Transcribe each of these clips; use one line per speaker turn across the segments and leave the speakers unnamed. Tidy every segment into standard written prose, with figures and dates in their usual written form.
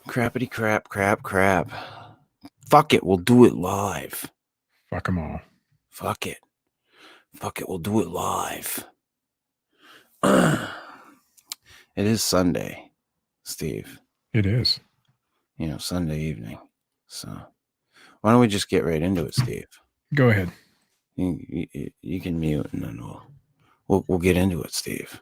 Crappity crap, crap. Fuck it, we'll do it live.
Fuck them all.
Fuck it, we'll do it live. It is Sunday, Steve.
It is.
Sunday evening. So why don't we just get right into it, Steve?
Go ahead.
You can mute, and then we'll get into it, Steve.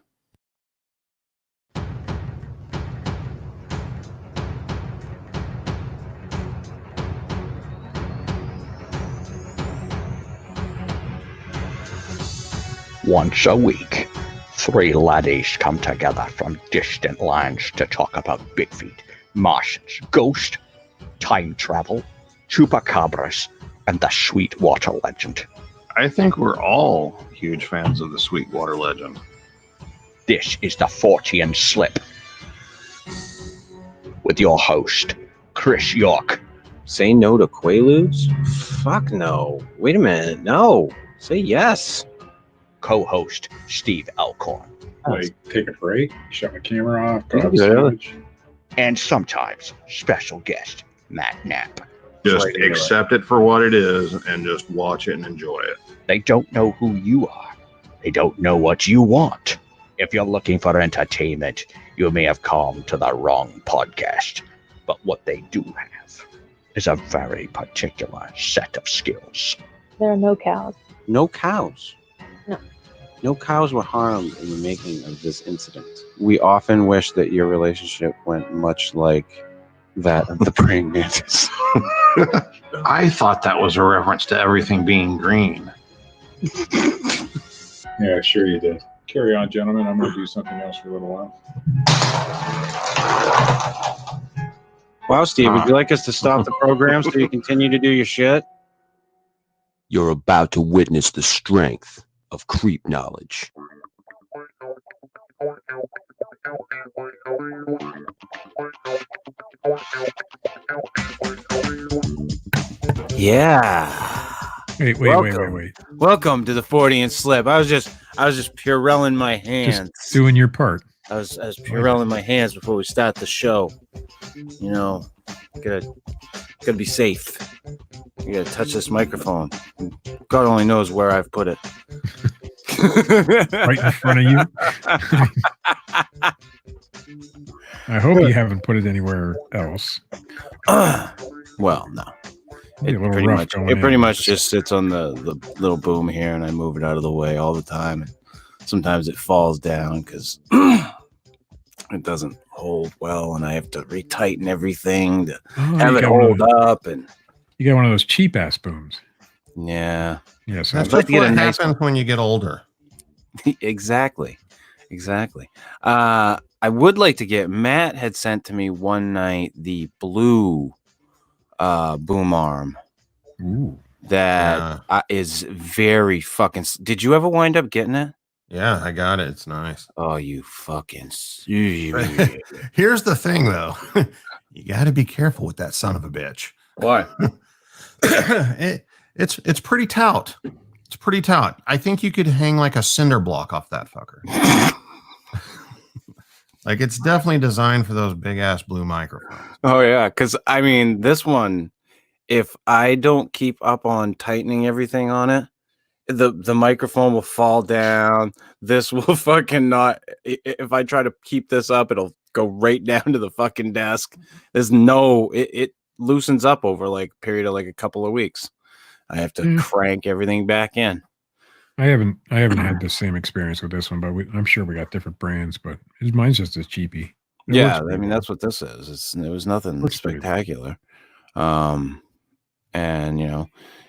Once a week, three laddies come together from distant lands to talk about Bigfeet, Martians, ghosts, time travel, chupacabras, and the Sweetwater legend.
I think we're all huge fans of the Sweetwater legend.
This is the Fortean Slip with your host, Chris York.
Say no to Quaaludes? Fuck no. Wait a minute. No. Say yes.
Co-host, Steve Alcorn.
Like, take a break, shut my camera off, go
Yeah,
have a sandwich.
And sometimes special guest, Matt Knapp.
Just
Right, anyway.
accept it for what it is and just watch it and enjoy it.
They don't know who you are. They don't know what you want. If you're looking for entertainment, you may have come to the wrong podcast. But what they do have is a very particular set of skills.
There are no cows.
No cows.
No.
No cows were harmed in the making of this incident. We often wish that your relationship went much like that of the praying mantis.
I thought that was a reference to everything being green.
Yeah, sure you did. Carry on, gentlemen. I'm going to do something else for a little while.
Wow, Steve, would you like us to stop the program so you continue to do your shit?
You're about to witness the strength of creep knowledge.
Yeah.
Wait.
Welcome to the Fortean Slip. I was just Purelling my hands.
Just doing your part.
I was Purelling my hands before we start the show. Gotta be safe. You gotta touch this microphone. God only knows where I've put it.
Right in front of you. I hope you haven't put it anywhere else.
Well, no.
Maybe a little
Pretty
rough
much,
going
it
in.
pretty much just sits on the little boom here, and I move it out of the way all the time. And sometimes it falls down because it doesn't hold well, and I have to retighten everything to have it hold up. And
you got one of those cheap ass booms.
yeah,
Yes.
I'd like to get a nice
happens when you get older.
exactly. I would like to get. Matt had sent to me one night the blue boom arm.
Ooh.
That is very fucking. Did you ever wind up getting it?
Yeah, I got it. It's nice.
Oh, you fucking.
Here's the thing, though. You got to be careful with that son of a bitch.
Why?
It's pretty taut. It's pretty taut. I think you could hang like a cinder block off that fucker. Like, it's definitely designed for those big ass blue microphones.
Oh yeah, because I mean, this one, if I don't keep up on tightening everything on it, the microphone will fall down. This will fucking not. If I try to keep this up, it'll go right down to the fucking desk. There's no. It loosens up over like a period of like a couple of weeks. I have to crank everything back in.
I haven't had the same experience with this one, but I'm sure we got different brands. But mine's just a cheapie.
Yeah, I mean that's what this is. It was nothing spectacular, and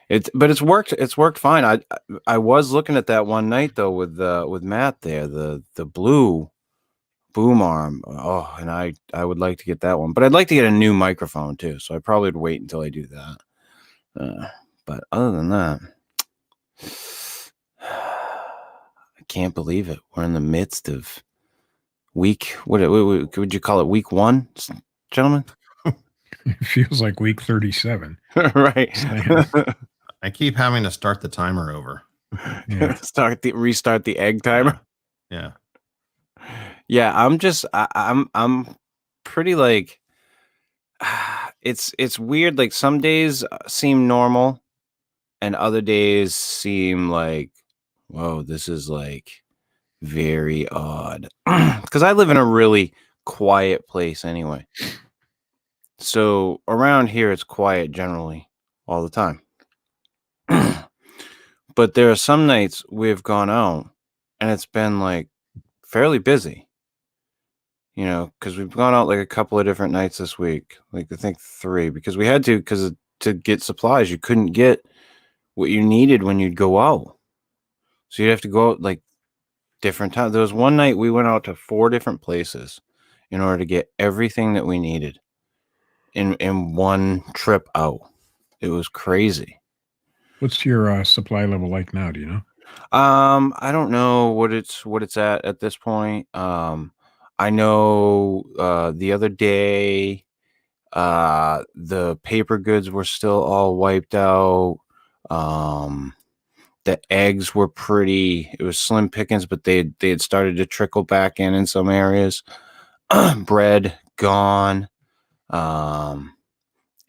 it's worked. It's worked fine. I was looking at that one night though with Matt there, the blue boom arm. Oh, and I would like to get that one, but I'd like to get a new microphone too. So I probably would wait until I do that. But other than that, I can't believe it. We're in the midst of week. What would you call it? Week 1, gentlemen?
It feels like week 37.
Right.
I keep having to start the timer over.
Yeah.
Restart the egg timer.
Yeah.
Yeah, I'm pretty like it's weird. Like some days seem normal, and other days seem like, whoa, this is like very odd. Because I live in a really quiet place anyway. So around here, it's quiet generally all the time. But there are some nights we've gone out and it's been like fairly busy, because we've gone out like a couple of different nights this week. Like I think 3, because we had to, because to get supplies, you couldn't get what you needed when you'd go out. So you'd have to go out like different times. There was one night we went out to 4 different places in order to get everything that we needed in one trip out. It was crazy.
What's your supply level like now? Do you know?
I don't know what it's at this point. I know the other day the paper goods were still all wiped out. The eggs were it was slim pickings, but they had started to trickle back in some areas. Bread gone.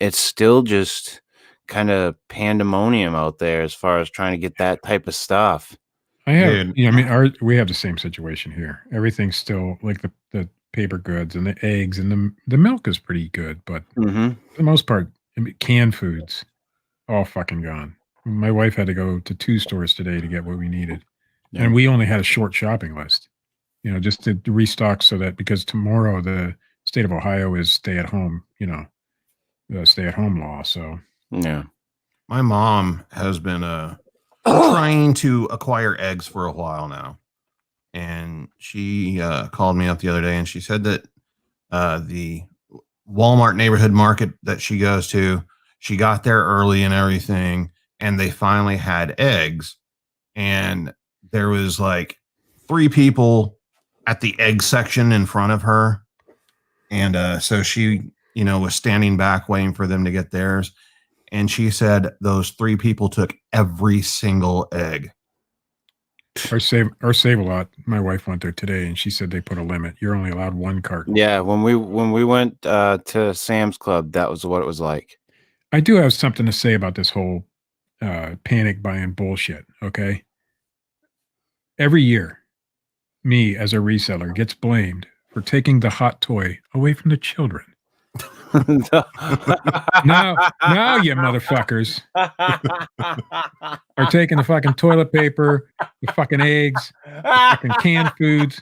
It's still just kind of pandemonium out there as far as trying to get that type of stuff.
I have,
Dude.
I mean, we have the same situation here. Everything's still like the paper goods and the eggs and the milk is pretty good, but
Mm-hmm.
for the most part, canned foods all fucking gone. My wife had to go to 2 stores today to get what we needed,
Yeah.
and we only had a short shopping list, just to restock so that because tomorrow the state of Ohio is stay at home, the stay at home law. So
Yeah.
My mom has been trying to acquire eggs for a while now. And she called me up the other day and she said that the Walmart neighborhood market that she goes to, she got there early and everything, and they finally had eggs. And there was like 3 people at the egg section in front of her. And so she, was standing back waiting for them to get theirs. And she said those 3 people took every single egg.
our save a lot. My wife went there today, and she said they put a limit. You're only allowed 1 carton.
Yeah, when we went to Sam's Club, that was what it was like.
I do have something to say about this whole panic buying bullshit. Okay, every year, me as a reseller gets blamed for taking the hot toy away from the children. Now, you motherfuckers are taking the fucking toilet paper, the fucking eggs, the fucking canned foods,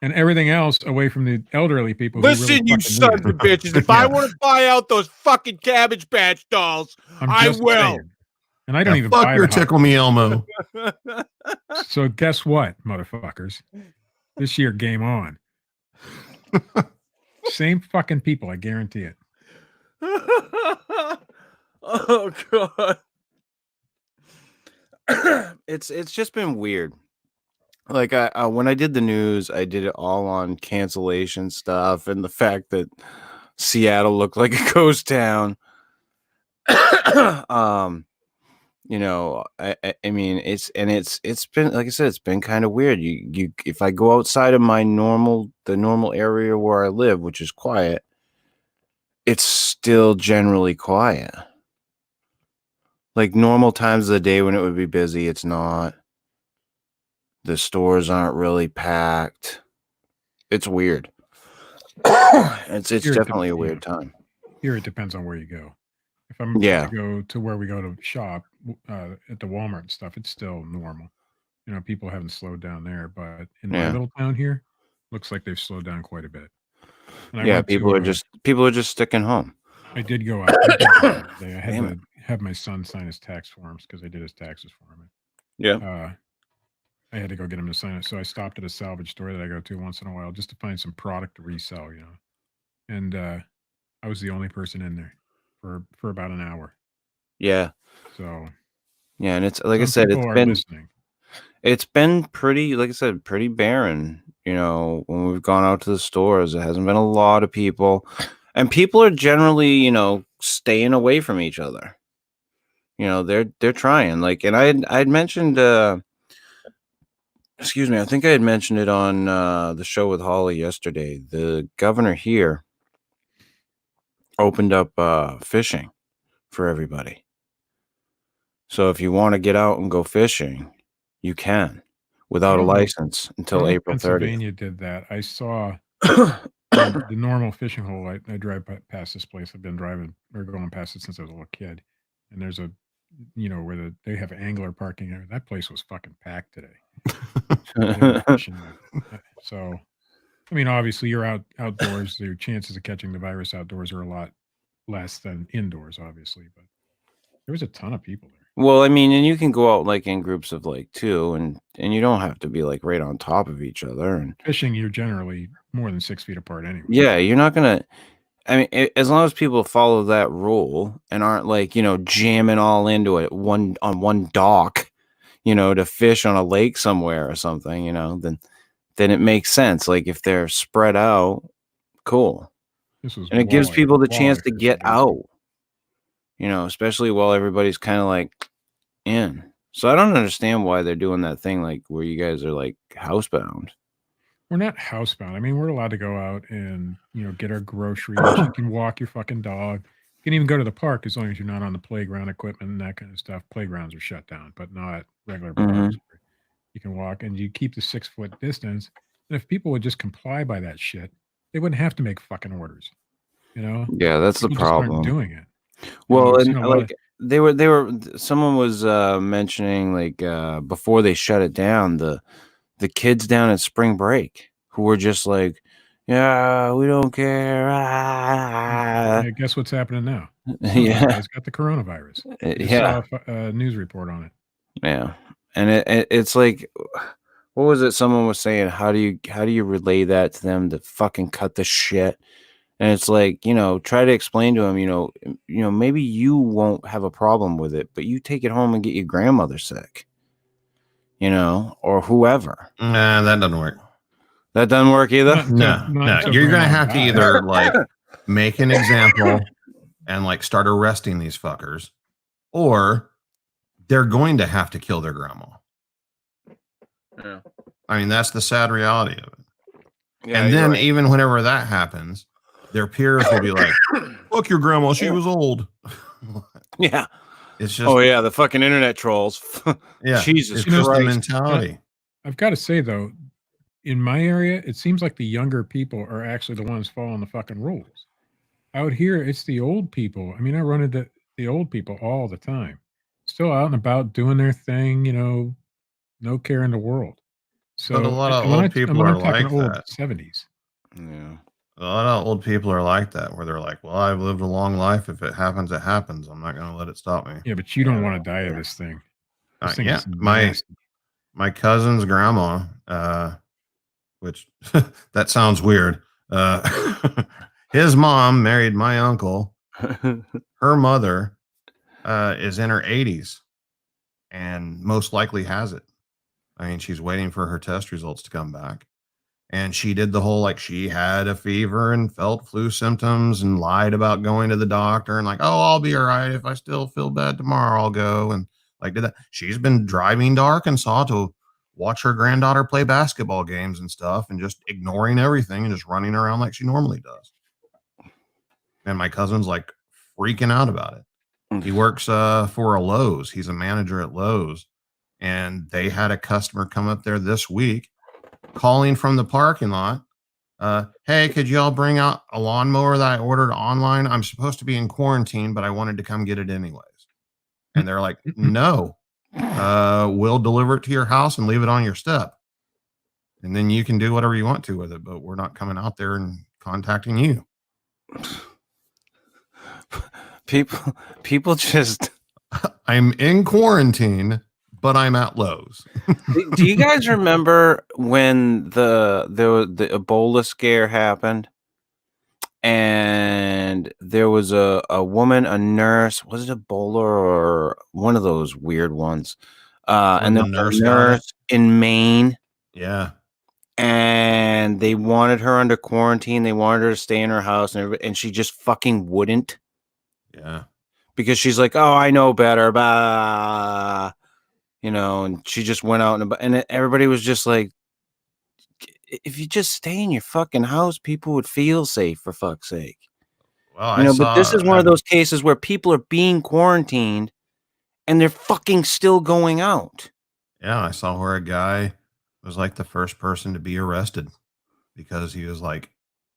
and everything else away from the elderly people.
Listen,
who really
you sons of bitches! If I
Yeah.
want to buy out those fucking Cabbage Patch dolls, I will.
Saying. And I don't even
fuck
buy
your
the hot
tickle me Elmo.
So guess what, motherfuckers? This year, game on. Same fucking people, I guarantee it.
Oh god. It's just been weird. Like I when I did the news, I did it all on cancellation stuff and the fact that Seattle looked like a ghost town. I mean, it's been, like I said, it's been kind of weird. You if I go outside of the normal area where I live, which is quiet, it's still generally quiet. Like normal times of the day when it would be busy, it's not. The stores aren't really packed. It's weird. It's definitely a weird time.
Here it depends on where you go. If I'm to go to where we go to shop at the Walmart and stuff, it's still normal. People haven't slowed down there, but in my little town here, looks like they've slowed down quite a bit. And
people are just sticking home.
I did go out today. I had to have my son sign his tax forms because I did his taxes for him.
Yeah.
I had to go get him to sign it. So I stopped at a salvage store that I go to once in a while just to find some product to resell, And I was the only person in there for about an hour.
Yeah.
So
yeah, and it's like I said, it's been pretty, like I said, pretty barren. When we've gone out to the stores, there hasn't been a lot of people, and people are generally, staying away from each other. They're trying. Like, and I'd mentioned, excuse me, I think I had mentioned it on the show with Holly yesterday. The governor here opened up fishing for everybody. So if you want to get out and go fishing, you can without a license until April 30th.
Pennsylvania did that. I saw the normal fishing hole. I drive past this place. I've been driving or going past it since I was a little kid. And there's a, where they have angler parking. That place was fucking packed today. They were fishing there. So, I mean, obviously you're outdoors. Your chances of catching the virus outdoors are a lot less than indoors, obviously. But there was a ton of people there.
Well, I mean, and you can go out like in groups of like 2, and you don't have to be like right on top of each other. And
fishing, you're generally more than 6 feet apart anyway.
Yeah, you're not gonna. I mean, as long as people follow that rule and aren't like jamming all into it on one dock, to fish on a lake somewhere or something, then it makes sense. Like if they're spread out, cool, and it gives people the chance to get out. Especially while everybody's kind of like in. So I don't understand why they're doing that thing like where you guys are like housebound.
We're not housebound. I mean, we're allowed to go out and, get our groceries. You can walk your fucking dog. You can even go to the park as long as you're not on the playground equipment and that kind of stuff. Playgrounds are shut down, but not regular parks. You can walk and you keep the 6-foot distance. And if people would just comply by that shit, they wouldn't have to make fucking orders.
Yeah, that's the problem.
Just aren't doing it.
Well, and like they were. Someone was mentioning like before they shut it down, the kids down at spring break who were just like, yeah, we don't care.
Yeah, guess what's happening now?
Yeah,
it's got the coronavirus.
Yeah,
saw a news report on it.
Yeah, and it's like, what was it? Someone was saying, how do you relay that to them to fucking cut the shit? And it's like, try to explain to them, maybe you won't have a problem with it, but you take it home and get your grandmother sick, or whoever.
Nah, that doesn't work.
That doesn't work either?
No. You're going to have to either like make an example and like start arresting these fuckers, or they're going to have to kill their grandma.
Yeah.
I mean, that's the sad reality of it.
Yeah,
and then
right.
even whenever that happens, their peers will be like, look, your grandma, she was old.
Yeah.
It's just,
oh yeah, the fucking internet trolls.
Yeah.
Jesus
Christ.
Christ.
The mentality.
I've got to say though, in my area, it seems like the younger people are actually the ones following the fucking rules. Out here, it's the old people. I mean, I run into the old people all the time. Still out and about doing their thing, no care in the world. So
but a lot of old people are like that.
70s.
Yeah.
A lot of old people are like that, where they're like, well, I've lived a long life. If it happens, it happens. I'm not going to let it stop me.
Yeah, but you don't want to die of this thing.
Yeah, my cousin's grandma, which that sounds weird. His mom married my uncle. Her mother is in her 80s and most likely has it. I mean, she's waiting for her test results to come back. And she did the whole, like, she had a fever and felt flu symptoms and lied about going to the doctor and like, oh, I'll be all right. If I still feel bad tomorrow, I'll go. And like, did that. She's been driving to Arkansas to watch her granddaughter play basketball games and stuff and just ignoring everything and just running around like she normally does. And my cousin's like freaking out about it. He works for a Lowe's. He's a manager at Lowe's. And they had a customer come up there this week calling from the parking lot. Hey, could y'all bring out a lawnmower that I ordered online? I'm supposed to be in quarantine, but I wanted to come get it anyways. And they're like, no, we'll deliver it to your house and leave it on your step. And then you can do whatever you want to with it, but we're not coming out there and contacting you.
People just
I'm in quarantine, but I'm at Lowe's.
Do you guys remember when the Ebola scare happened? And there was a woman, a nurse, was it Ebola or one of those weird ones? And the nurse in Maine.
Yeah.
And they wanted her under quarantine. They wanted her to stay in her house, and she just fucking wouldn't.
Yeah.
Because she's like, oh, I know better. Bah. And she just went out and everybody was just like, if you just stay in your fucking house, people would feel safe, for fuck's sake.
Well,
but this is one of those cases where people are being quarantined and they're fucking still going out.
Yeah, I saw where a guy was like the first person to be arrested because he was like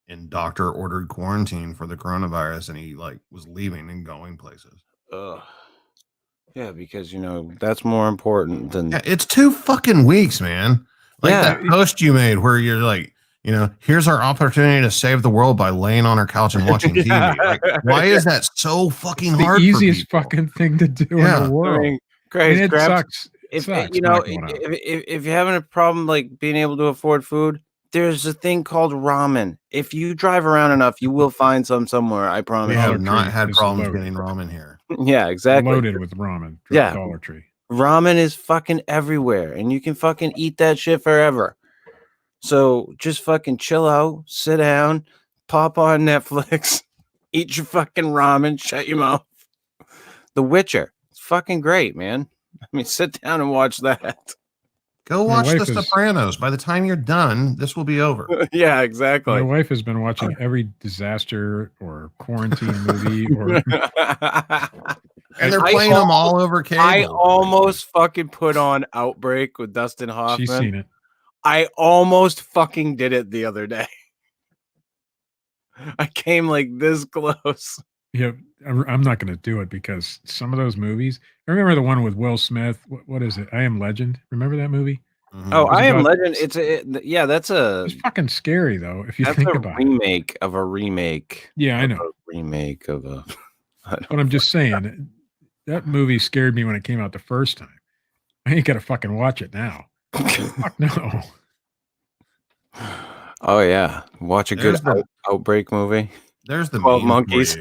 in doctor ordered quarantine for the coronavirus and he like was leaving and going places.
Ugh. Yeah, because that's more important than
it's 2 fucking weeks, man. Like that post you made where you're like, here's our opportunity to save the world by laying on our couch and watching TV. Like, why is that so fucking hard?
The easiest fucking thing to do in the world. It sucks.
If you're having a problem like being able to afford food, there's a thing called ramen. If you drive around enough, you will find some somewhere. I promise.
We have not had problems getting ramen here.
Yeah, exactly.
Loaded with ramen.
Yeah,
Dollar Tree.
Ramen is fucking everywhere, and you can fucking eat that shit forever. So just fucking chill out, sit down, pop on Netflix, eat your fucking ramen, shut your mouth. The Witcher. It's fucking great, man. I mean, sit down and watch that.
Go watch The Sopranos. By the time you're done, this will be over.
Yeah, exactly.
My wife has been watching every disaster or quarantine movie
and they're playing them all over cable.
I almost fucking put on Outbreak with Dustin Hoffman.
She's seen it.
I almost fucking did it the other day. I came like this close.
Yeah, I'm not going to do it because some of those movies. I remember the one with Will Smith. What is it? I Am Legend. Remember that movie?
Mm-hmm. Oh, I Am Legend. It's
fucking scary though. If you think about it,
remake of a remake.
Yeah, I know.
A remake of a.
But I'm just saying that movie scared me when it came out the first time. I ain't got to fucking watch it now. Fuck no.
Oh yeah, watch a good Outbreak movie.
There's the
12 Monkeys.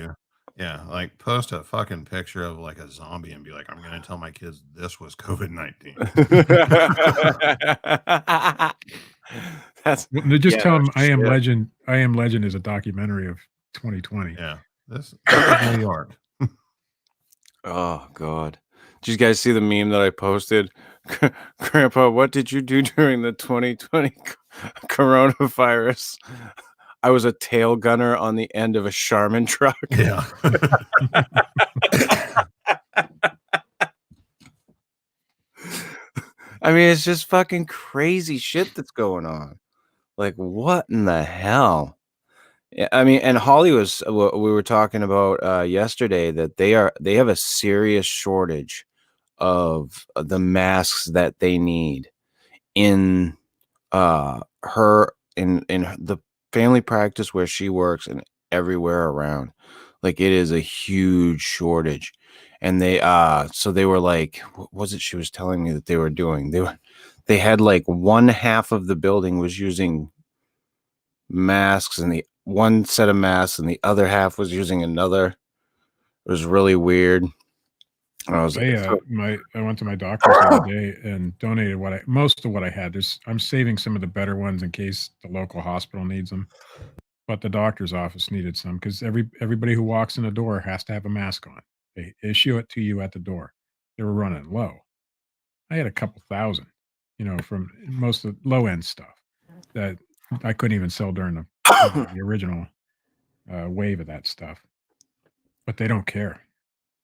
Yeah, like post a fucking picture of like a zombie and be like, I'm gonna tell my kids this was COVID-19.
Just tell them I Am Legend. I Am Legend is a documentary of 2020.
Yeah, this is New York.
Oh God. Did you guys see the meme that I posted? Grandpa, what did you do during the 2020 coronavirus? I was a tail gunner on the end of a Charmin truck.
Yeah.
I mean, it's just fucking crazy shit that's going on. Like, what in the hell? Yeah, I mean, and Holly we were talking about yesterday that they have a serious shortage of the masks that they need in her in the family practice where she works and everywhere around. Like, it is a huge shortage. And they so they were like, what was it she was telling me that they were doing? They had like one half of the building was using masks and the one set of masks and the other half was using another. It was really weird. I was
I went to my doctor the other day and donated most of what I had. I'm saving some of the better ones in case the local hospital needs them. But the doctor's office needed some because everybody who walks in the door has to have a mask on. They issue it to you at the door. They were running low. I had a couple thousand, from most of the low end stuff that I couldn't even sell during the original wave of that stuff. But they don't care.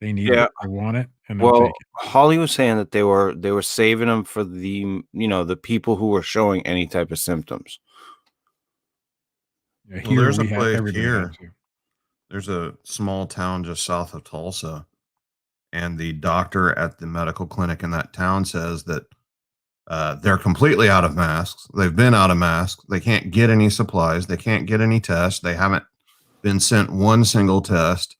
They need it. They want it. And they'll take it.
Holly was saying that they were saving them for the the people who were showing any type of symptoms.
Yeah,
there's a place here. There's a small town just south of Tulsa, and the doctor at the medical clinic in that town says that they're completely out of masks. They've been out of masks. They can't get any supplies. They can't get any tests. They haven't been sent one single test.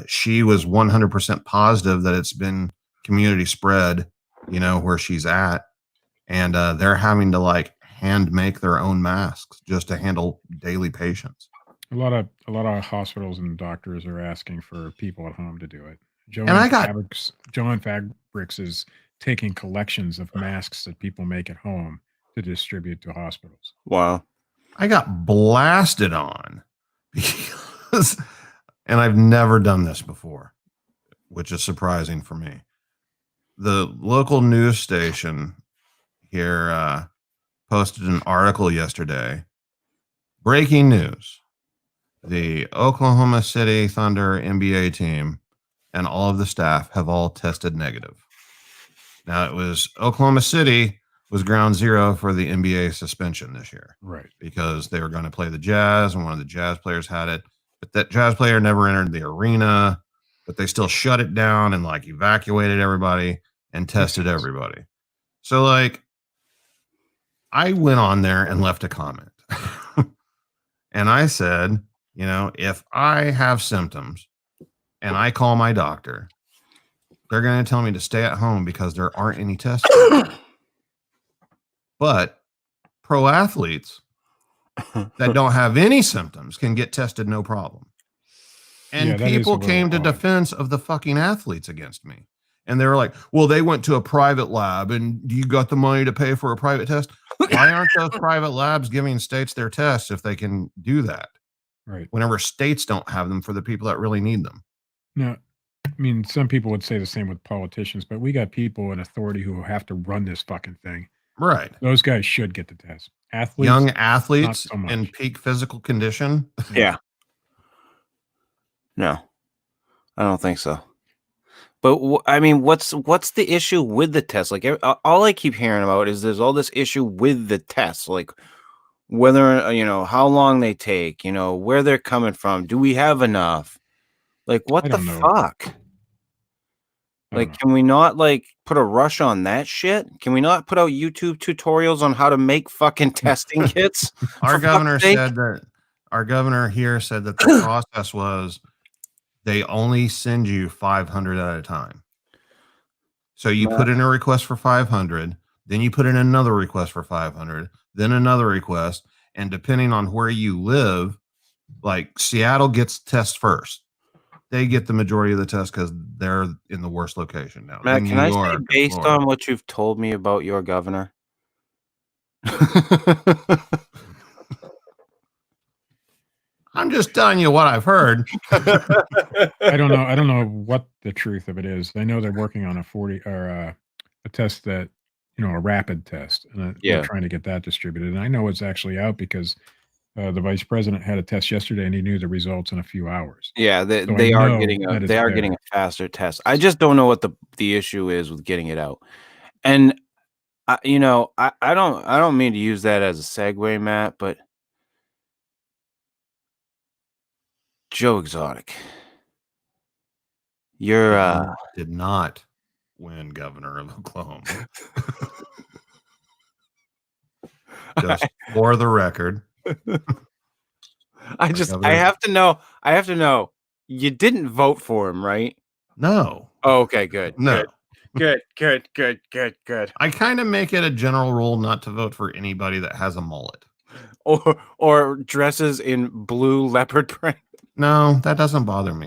She was 100% positive that it's been community spread, where she's at. And they're having to like hand make their own masks just to handle daily patients.
A lot of hospitals and doctors are asking for people at home to do it. Joanne Fabrics is taking collections of masks that people make at home to distribute to hospitals.
Wow.
I got blasted on because, and I've never done this before, which is surprising for me. The local news station here posted an article yesterday. Breaking news. the Oklahoma City Thunder NBA team and all of the staff have all tested negative. Now, it was Oklahoma City was ground zero for the NBA suspension this year.
Right.
Because they were going to play the Jazz, and one of the Jazz players had it. But that Jazz player never entered the arena, but they still shut it down and like evacuated everybody and tested everybody. So like I went on there and left a comment. And I said, you know, if I have symptoms and I call my doctor, they're going to tell me to stay at home because there aren't any tests. But pro athletes that don't have any symptoms can get tested no problem. And people came to defense of the fucking athletes against me. And they were like, well, they went to a private lab and you got the money to pay for a private test. Why aren't those private labs giving states their tests if they can do that?
Right.
Whenever states don't have them for the people that really need them.
No, I mean, some people would say the same with politicians, but we got people in authority who have to run this fucking thing.
Right.
Those guys should get the test. Athletes,
young athletes
so
in peak physical condition.
Yeah. No, I don't think so. But I mean, what's the issue with the test? Like, all I keep hearing about is there's all this issue with the test, like whether how long they take, where they're coming from. Do we have enough? Like, what the fuck? Like, can we not like put a rush on that shit? Can we not put out YouTube tutorials on how to make fucking testing kits?
Our governor said that. Our governor here said that the process was they only send you 500 at a time. So you put in a request for 500, then you put in another request for 500, then another request, and depending on where you live, like Seattle gets tests first. They get the majority of the tests because they're in the worst location now.
Matt, can I say, based on what you've told me about your governor?
I'm just telling you what I've heard.
I don't know. I don't know what the truth of it is. I know they're working on a test that, a rapid test, and they're trying to get that distributed. And I know it's actually out because the vice president had a test yesterday, and he knew the results in a few hours.
Yeah, they are getting a faster test. I just don't know what the issue is with getting it out. And I don't mean to use that as a segue, Matt, but Joe Exotic, you're
did not win governor of Oklahoma. Just for the record.
I have to know. You didn't vote for him, right?
No.
Oh, okay, good.
No.
Good.
I kind of make it a general rule not to vote for anybody that has a mullet.
Or dresses in blue leopard print.
No, that doesn't bother me.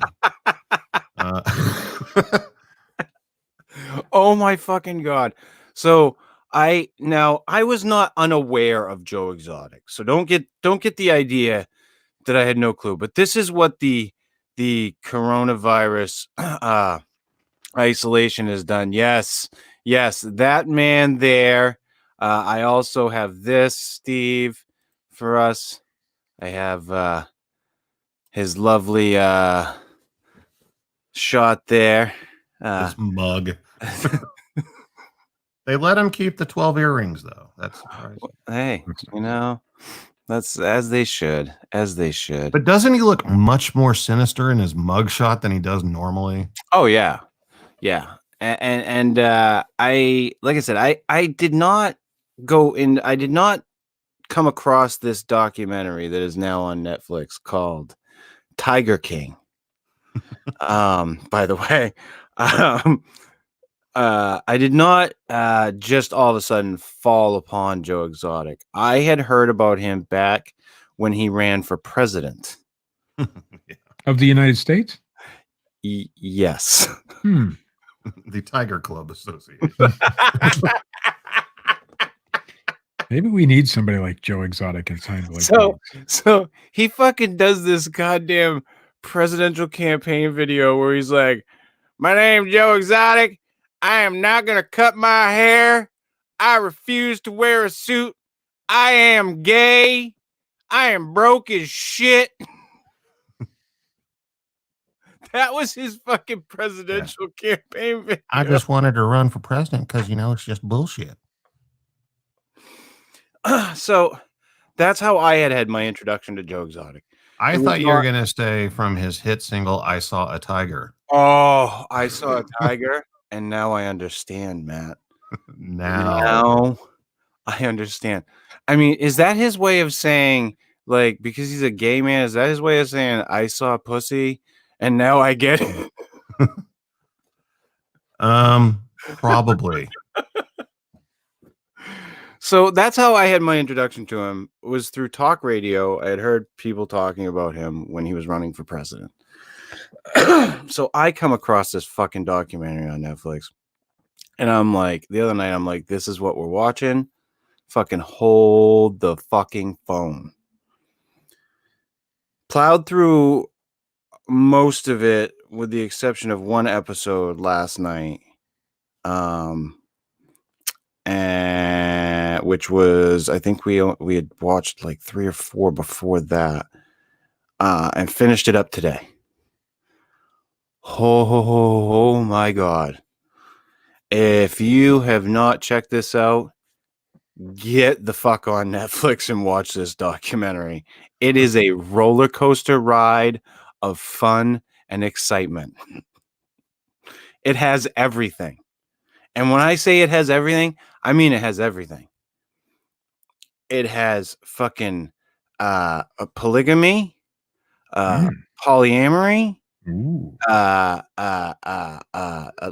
Oh my fucking God. So I was not unaware of Joe Exotic. So don't get the idea that I had no clue. But this is what the coronavirus isolation has done. Yes, that man there. I also have this, Steve, for us. I have his lovely shot there.
This mug. They let him keep the 12 earrings, though. That's surprising.
Hey, that's as they should.
But doesn't he look much more sinister in his mug shot than he does normally?
Oh yeah. And I, like I said, I did not go in. I did not come across this documentary that is now on Netflix called Tiger King. By the way, I did not just all of a sudden fall upon Joe Exotic. I had heard about him back when he ran for president
of the United States.
Yes.
The Tiger Club Association.
Maybe we need somebody like Joe Exotic in time.
So he fucking does this goddamn presidential campaign video where he's like, "My name's Joe Exotic. I am not going to cut my hair. I refuse to wear a suit. I am gay. I am broke as shit." That was his fucking presidential campaign video.
I just wanted to run for president because, it's just bullshit.
So that's how I had my introduction to Joe Exotic.
I thought you were going to stay from his hit single, I Saw a Tiger.
Oh, I Saw a Tiger. And now I understand, Matt. Now I understand. I mean, is that his way of saying, like, because he's a gay man, is that his way of saying, I saw pussy and now I get it?
Probably.
So that's how I had my introduction to him, was through talk radio. I had heard people talking about him when he was running for president. So I come across this fucking documentary on Netflix. And I'm like, the other night, I'm like, this is what we're watching. Fucking hold the fucking phone. Plowed through most of it with the exception of one episode last night. And which was, I think we had watched like 3 or 4 before that, and finished it up today. Oh my God. If you have not checked this out, get the fuck on Netflix and watch this documentary. It is a roller coaster ride of fun and excitement. It has everything. And when I say it has everything, I mean it has everything. It has fucking a polygamy, polyamory,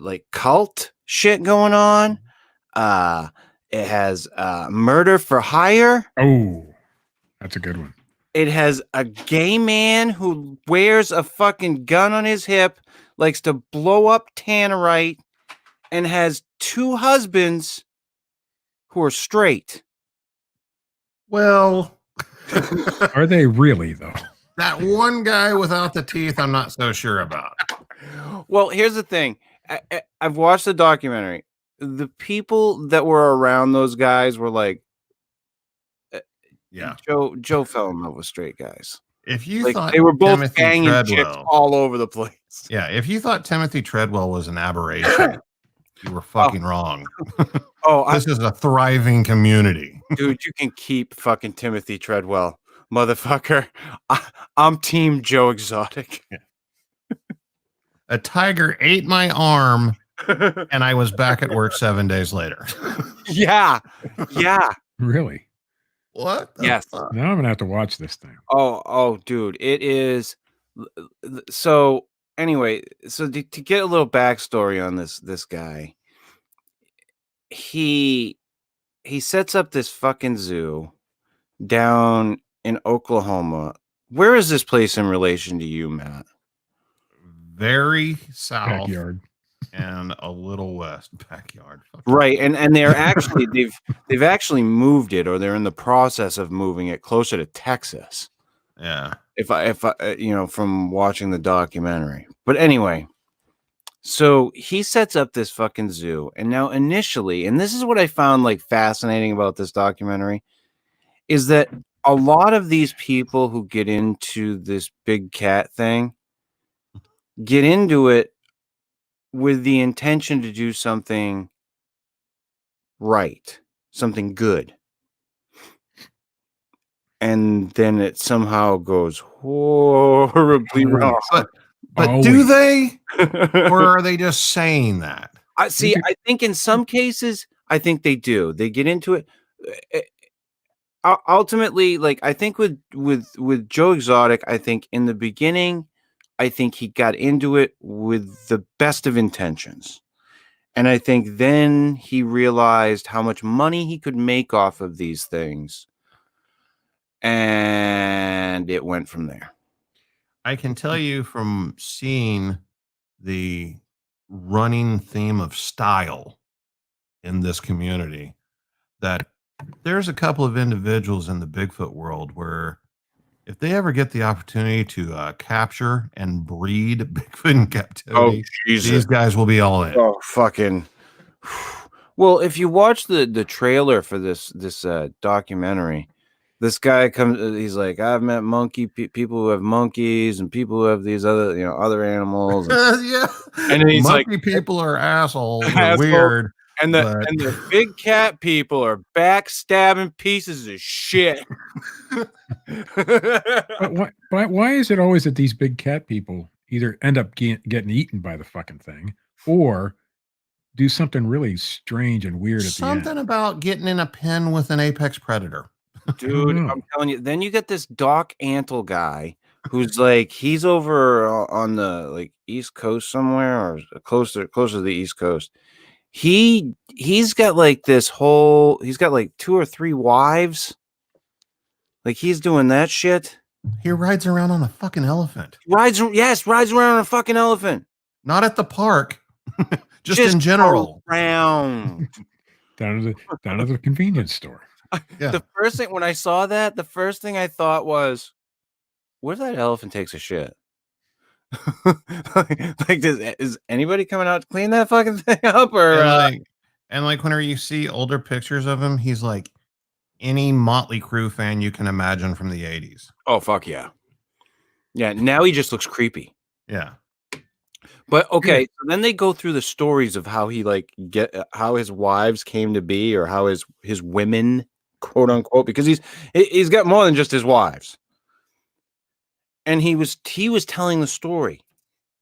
like cult shit going on. It has murder for hire.
Oh, that's a good one.
It has a gay man who wears a fucking gun on his hip, likes to blow up tannerite, and has 2 husbands who are straight.
Well,
are they really, though?
That one guy without the teeth, I'm not so sure about.
Well, here's the thing. I've watched the documentary. The people that were around those guys were like,
yeah,
Joe fell in love with straight guys.
If you thought
they were both
Timothy
banging
Treadwell,
chicks all over the place.
Yeah, if you thought Timothy Treadwell was an aberration, you were fucking wrong. This is a thriving community.
Dude, you can keep fucking Timothy Treadwell, motherfucker. I'm team Joe Exotic.
A tiger ate my arm, and I was back at work 7 days later.
Yeah.
Really?
What?
Yes.
Fuck? Now I'm gonna have to watch this thing.
Oh, dude, it is. So anyway, so to get a little backstory on this guy, he sets up this fucking zoo down in Oklahoma. Where is this place in relation to you, Matt?
Very south.
Backyard.
And a little west. Backyard.
Right, and they're actually they've actually moved it, or they're in the process of moving it closer to Texas.
Yeah.
If I from watching the documentary. But anyway, so he sets up this fucking zoo, and now initially, and this is what I found like fascinating about this documentary, is that a lot of these people who get into this big cat thing get into it with the intention to do something right, something good. And then it somehow goes horribly wrong.
But do they? Or are they just saying that?
I think in some cases, I think they do. They get into it. Ultimately, like I think with Joe Exotic, I think in the beginning, I think he got into it with the best of intentions. And I think then he realized how much money he could make off of these things. And it went from there.
I can tell you from seeing the running theme of style in this community that there's a couple of individuals in the Bigfoot world where if they ever get the opportunity to capture and breed Bigfoot in captivity, these guys will be all in.
Oh, fucking. Well, if you watch the trailer for this documentary, this guy comes. He's like, I've met people who have monkeys and people who have these other, other animals. And,
Yeah.
and then he's
Monkey
like,
people are assholes. They're
asshole.
weird.
And the big cat people are backstabbing pieces of shit.
But why is it always that these big cat people either end up getting eaten by the fucking thing or do something really strange and weird at the end?
Something about getting in a pen with an apex predator.
Dude, I'm telling you. Then you get this Doc Antle guy who's like, he's over on the like East Coast somewhere or closer to the East Coast. He's got like he's got like 2 or 3 wives. Like he's doing that shit.
He rides around on a fucking elephant.
Rides around on a fucking elephant.
Not at the park. just in general.
Around.
down to the convenience store.
Yeah. The first thing when I saw that, the first thing I thought was, where that elephant takes a shit? Is anybody coming out to clean that fucking thing up? Or
and whenever you see older pictures of him, he's like any Motley Crue fan you can imagine from the 80s.
Oh fuck yeah. Yeah, now he just looks creepy.
Yeah.
But okay, so then they go through the stories of how he how his wives came to be, or how his women, quote unquote, because he's got more than just his wives. And he was telling the story.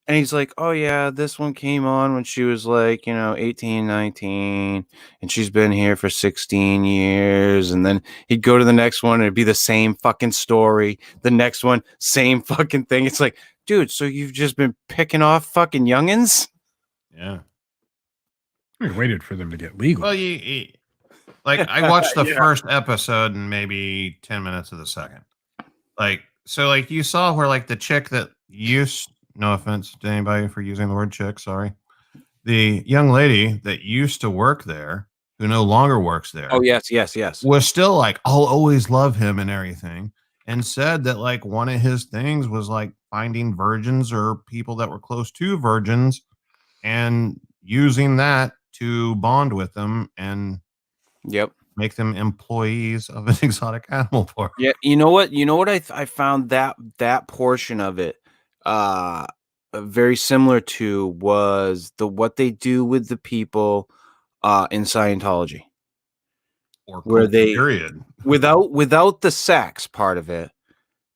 And he's like, oh yeah, this one came on when she was like, 18, 19, and she's been here for 16 years. And then he'd go to the next one and it'd be the same fucking story. The next one, same fucking thing. It's like, dude, so you've just been picking off fucking youngins?
Yeah.
We waited for them to get legal.
Well, I watched the first episode and maybe 10 minutes of the second. So you saw where the chick that used, no offense to anybody for using the word chick, sorry. The young lady that used to work there, who no longer works there.
Oh, yes.
Was still like, I'll always love him and everything. And said that one of his things was finding virgins or people that were close to virgins and using that to bond with them and make them employees of an exotic animal park.
Yeah, you know what I found that portion of it very similar to was what they do with the people in Scientology.
Or
where they
period.
without the sex part of it,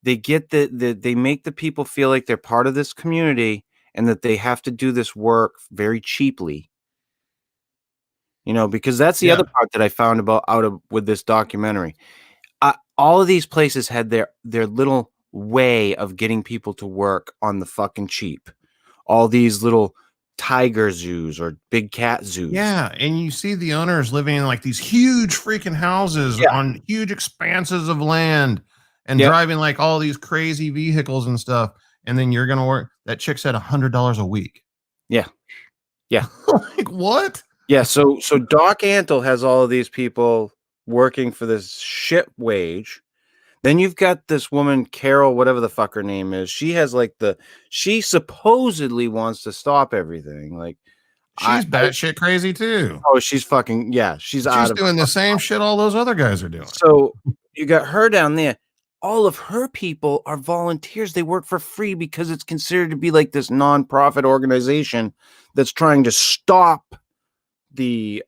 they get they make the people feel like they're part of this community and that they have to do this work very cheaply. Because that's the other part that I found with this documentary. All of these places had their little way of getting people to work on the fucking cheap. All these little tiger zoos or big cat zoos.
Yeah, and you see the owners living in these huge freaking houses on huge expanses of land and driving all these crazy vehicles and stuff. And then you're gonna work. That chick said $100 a week.
Yeah.
What?
Yeah. So Doc Antle has all of these people working for this shit wage. Then you've got this woman, Carol, whatever the fuck her name is. She has she supposedly wants to stop everything.
She's batshit crazy too.
Oh, she's fucking, yeah. She's
doing the same shit all those other guys are doing.
So you got her down there. All of her people are volunteers. They work for free because it's considered to be this nonprofit organization that's trying to stop the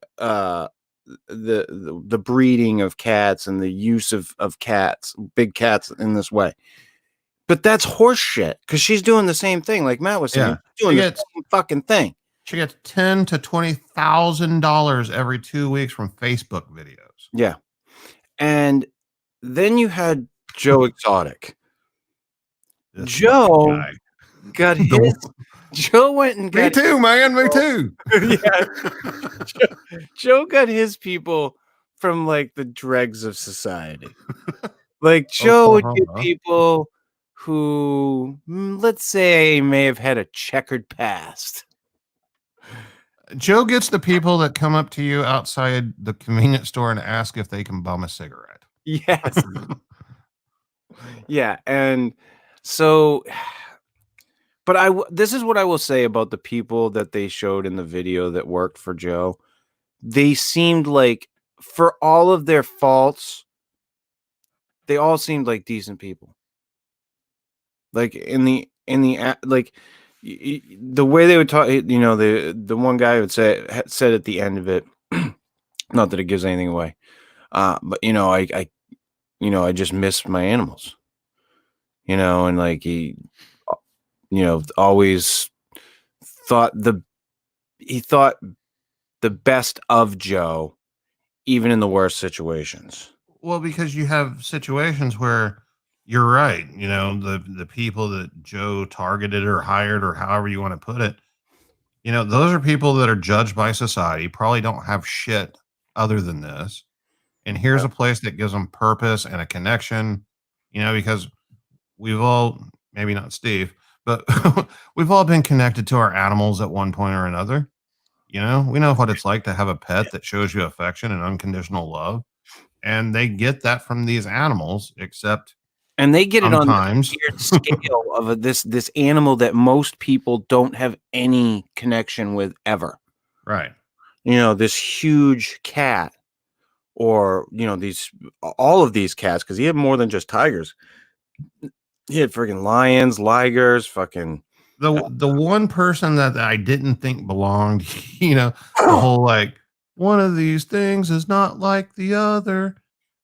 breeding of cats and the use of cats, big cats, in this way. But that's horse shit, because she's doing the same thing, like Matt was saying. Doing the same fucking thing.
She gets $10,000 to $20,000 every 2 weeks from Facebook videos.
Yeah. And then you had Joe Exotic. Joe got his. Joe went and got.
Me too, man. Me too.
Yeah. Joe got his people from the dregs of society. Joe would get people who, let's say, may have had a checkered past.
Joe gets the people that come up to you outside the convenience store and ask if they can bum a cigarette.
Yes. Yeah, and so, but this is what I will say about the people that they showed in the video that worked for Joe. They seemed for all of their faults, they all seemed like decent people. Like in the like the way they would talk, you know, the one guy would said at the end of it, not that it gives anything away, but you know, I just miss my animals, you know, and like he, you know, always thought the best of Joe, even in the worst situations.
Well, because you have situations where you're right, you know, the people that Joe targeted or hired or however you want to put it, you know, those are people that are judged by society, probably don't have shit other than this. And here's a place that gives them purpose and a connection, you know, because we've all, maybe not Steve, but we've all been connected to our animals at one point or another. You know, we know what it's like to have a pet that shows you affection and unconditional love. And they get that from these animals, except
and they get
sometimes.
It on this weird scale of this animal that most people don't have any connection with ever.
Right.
You know, this huge cat, or you know, all of these cats, because he had more than just tigers. He had freaking lions, ligers, fucking.
The one person that I didn't think belonged, you know, the whole like one of these things is not like the other.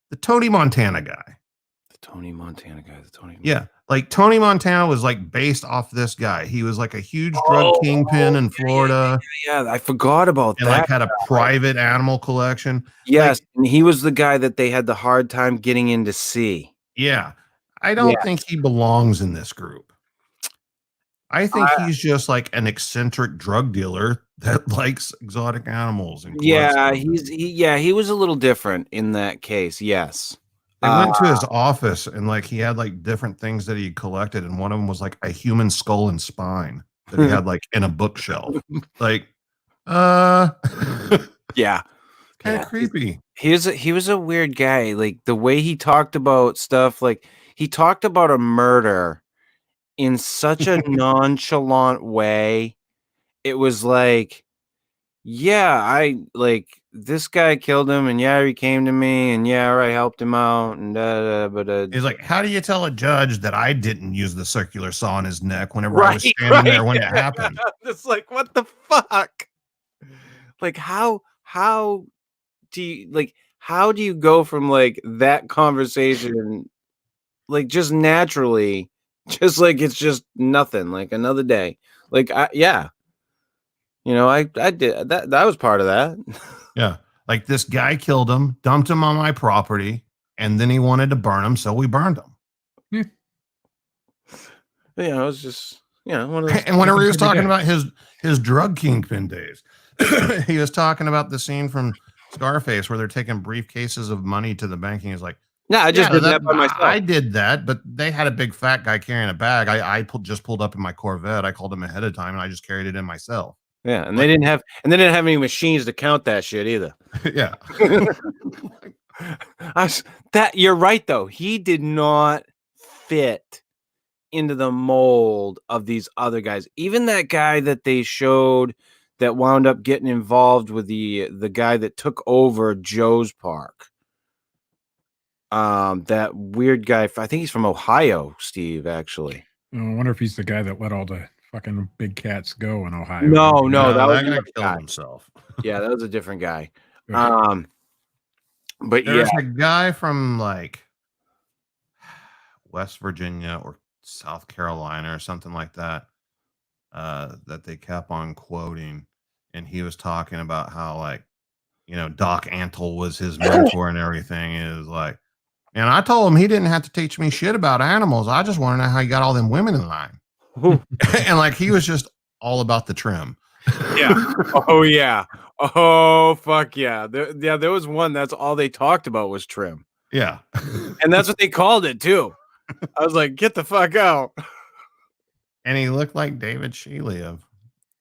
The Tony Montana guy. Yeah, like Tony Montana was like based off this guy. He was like a huge drug kingpin in Florida.
Yeah, I forgot about
and
that.
Like had a private animal collection.
Yes,
like,
and he was the guy that they had the hard time getting in to see.
Yeah, I don't think he belongs in this group. I think he's just like an eccentric drug dealer that likes exotic animals. And
he was a little different in that case. Yes.
They went to his office and like he had like different things that he collected, and one of them was like a human skull and spine that he had like in a bookshelf. Like,
yeah,
kind of creepy.
He was a weird guy. Like the way he talked about stuff, like he talked about a murder in such a nonchalant way. It was like, yeah, I like this guy killed him, and yeah, he came to me, and yeah, I helped him out, and but
he's like, how do you tell a judge that I didn't use the circular saw in his neck whenever I was standing there when it happened?
It's like, what the fuck? Like, how do you go from like that conversation, like just naturally, just like it's just nothing, like another day, like yeah. You know, I did that. That was part of that.
Yeah. Like this guy killed him, dumped him on my property, and then he wanted to burn him. So we burned him.
Yeah. Yeah. It was just, you know,
and whenever he was talking about his drug kingpin days, he was talking about the scene from Scarface where they're taking briefcases of money to the bank. And he's like,
no, I just did that by myself.
I did that, but they had a big fat guy carrying a bag. I just pulled up in my Corvette. I called him ahead of time and I just carried it in myself.
Yeah, and they didn't have any machines to count that shit either.
Yeah.
You're right though. He did not fit into the mold of these other guys. Even that guy that they showed that wound up getting involved with the guy that took over Joe's park. That weird guy, I think he's from Ohio, Steve, actually.
I wonder if he's the guy that let all the fucking big cats go in Ohio.
No, that was
guy killed himself.
Yeah, that was a different guy.
Okay.
But
there's a guy from like West Virginia or South Carolina or something like that, that they kept on quoting, and he was talking about how like, you know, Doc Antle was his mentor and everything. Is like, and I told him he didn't have to teach me shit about animals. I just want to know how you got all them women in line. And like he was just all about the trim.
Yeah. Oh yeah. Oh fuck yeah. There was one that's all they talked about was trim.
Yeah.
And that's what they called it too. I was like, get the fuck out.
And he looked like David Shealy of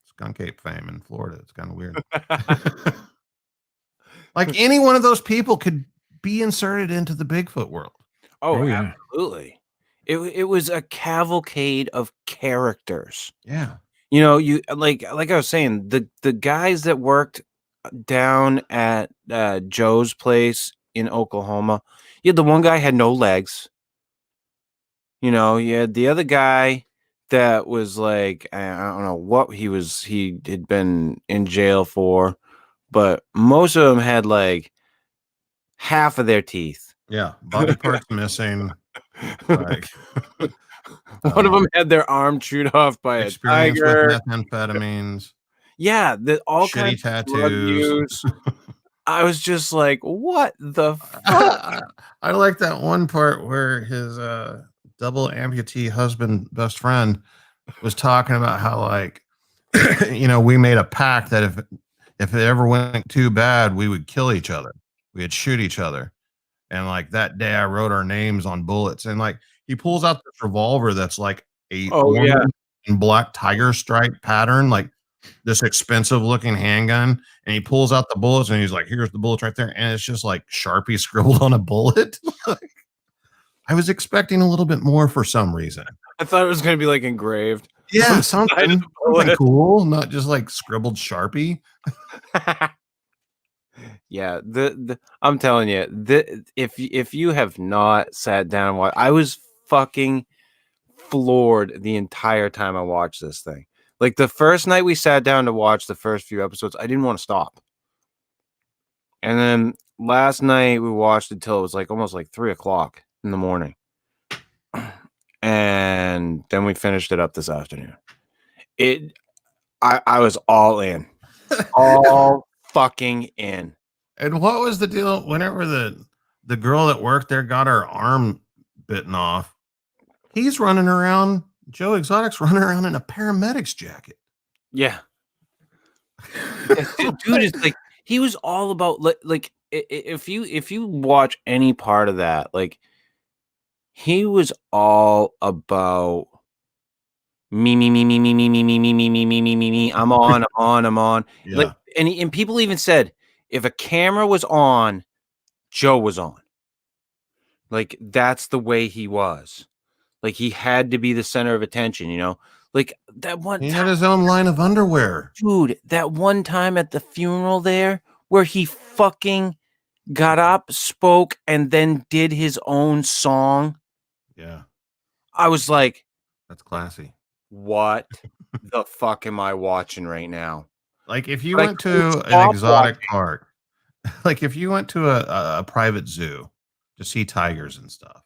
Skunk Ape fame in Florida. It's kind of weird. Like any one of those people could be inserted into the Bigfoot world.
Oh yeah. Absolutely. It was a cavalcade of characters.
Yeah.
You know, you like I was saying, the guys that worked down at Joe's place in Oklahoma. You had the one guy had no legs. You know, you had the other guy that was like, I don't know what he had been in jail for, but most of them had like half of their teeth.
Yeah, body parts missing. Like
one of them had their arm chewed off by a
experience
tiger.
with methamphetamines.
Yeah, all
shitty
kinds
tattoos.
of drug use. I was just like, what the fuck?
I like that one part where his double amputee husband, best friend, was talking about how, like, you know, we made a pact that if it ever went too bad, we would kill each other. We'd shoot each other. And like that day I wrote our names on bullets. And like he pulls out this revolver that's like a orange and black tiger stripe pattern, like this expensive looking handgun. And he pulls out the bullets and he's like, here's the bullets right there. And it's just like Sharpie scribbled on a bullet. I was expecting a little bit more for some reason.
I thought it was going to be like engraved.
Yeah, something cool, not just like scribbled Sharpie.
Yeah, I'm telling you, if you have not sat down and watched, I was fucking floored the entire time I watched this thing. Like the first night we sat down to watch the first few episodes, I didn't want to stop. And then last night we watched it till it was like almost like 3:00 in the morning. And then we finished it up this afternoon. I was all in. All fucking in.
And what was the deal whenever the girl that worked there got her arm bitten off? He's running around, Joe Exotic's running around in a paramedic's jacket.
Yeah. Dude is like, he was all about like if you watch any part of that, like he was all about me. I'm on.
Yeah.
Like, and people even said if a camera was on, Joe was on. Like that's the way he was. Like he had to be the center of attention, you know. Like that one.
He had his own line of underwear,
dude. That one time at the funeral there, where he fucking got up, spoke, and then did his own song.
Yeah,
I was like,
that's classy.
What the fuck am I watching right now?
Like if you went to an exotic park, like if you went to a private zoo to see tigers and stuff,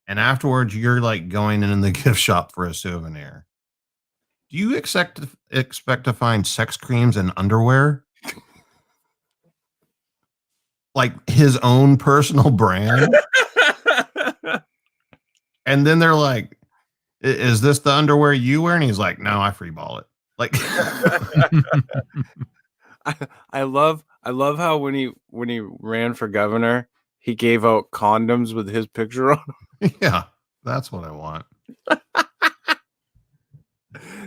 and afterwards you're like going in the gift shop for a souvenir, do you expect to find sex creams and underwear? Like his own personal brand? And then they're like, is this the underwear you wear? And he's like, no, I free ball it. Like
I love how when he ran for governor, he gave out condoms with his picture on them.
Yeah, that's what I want.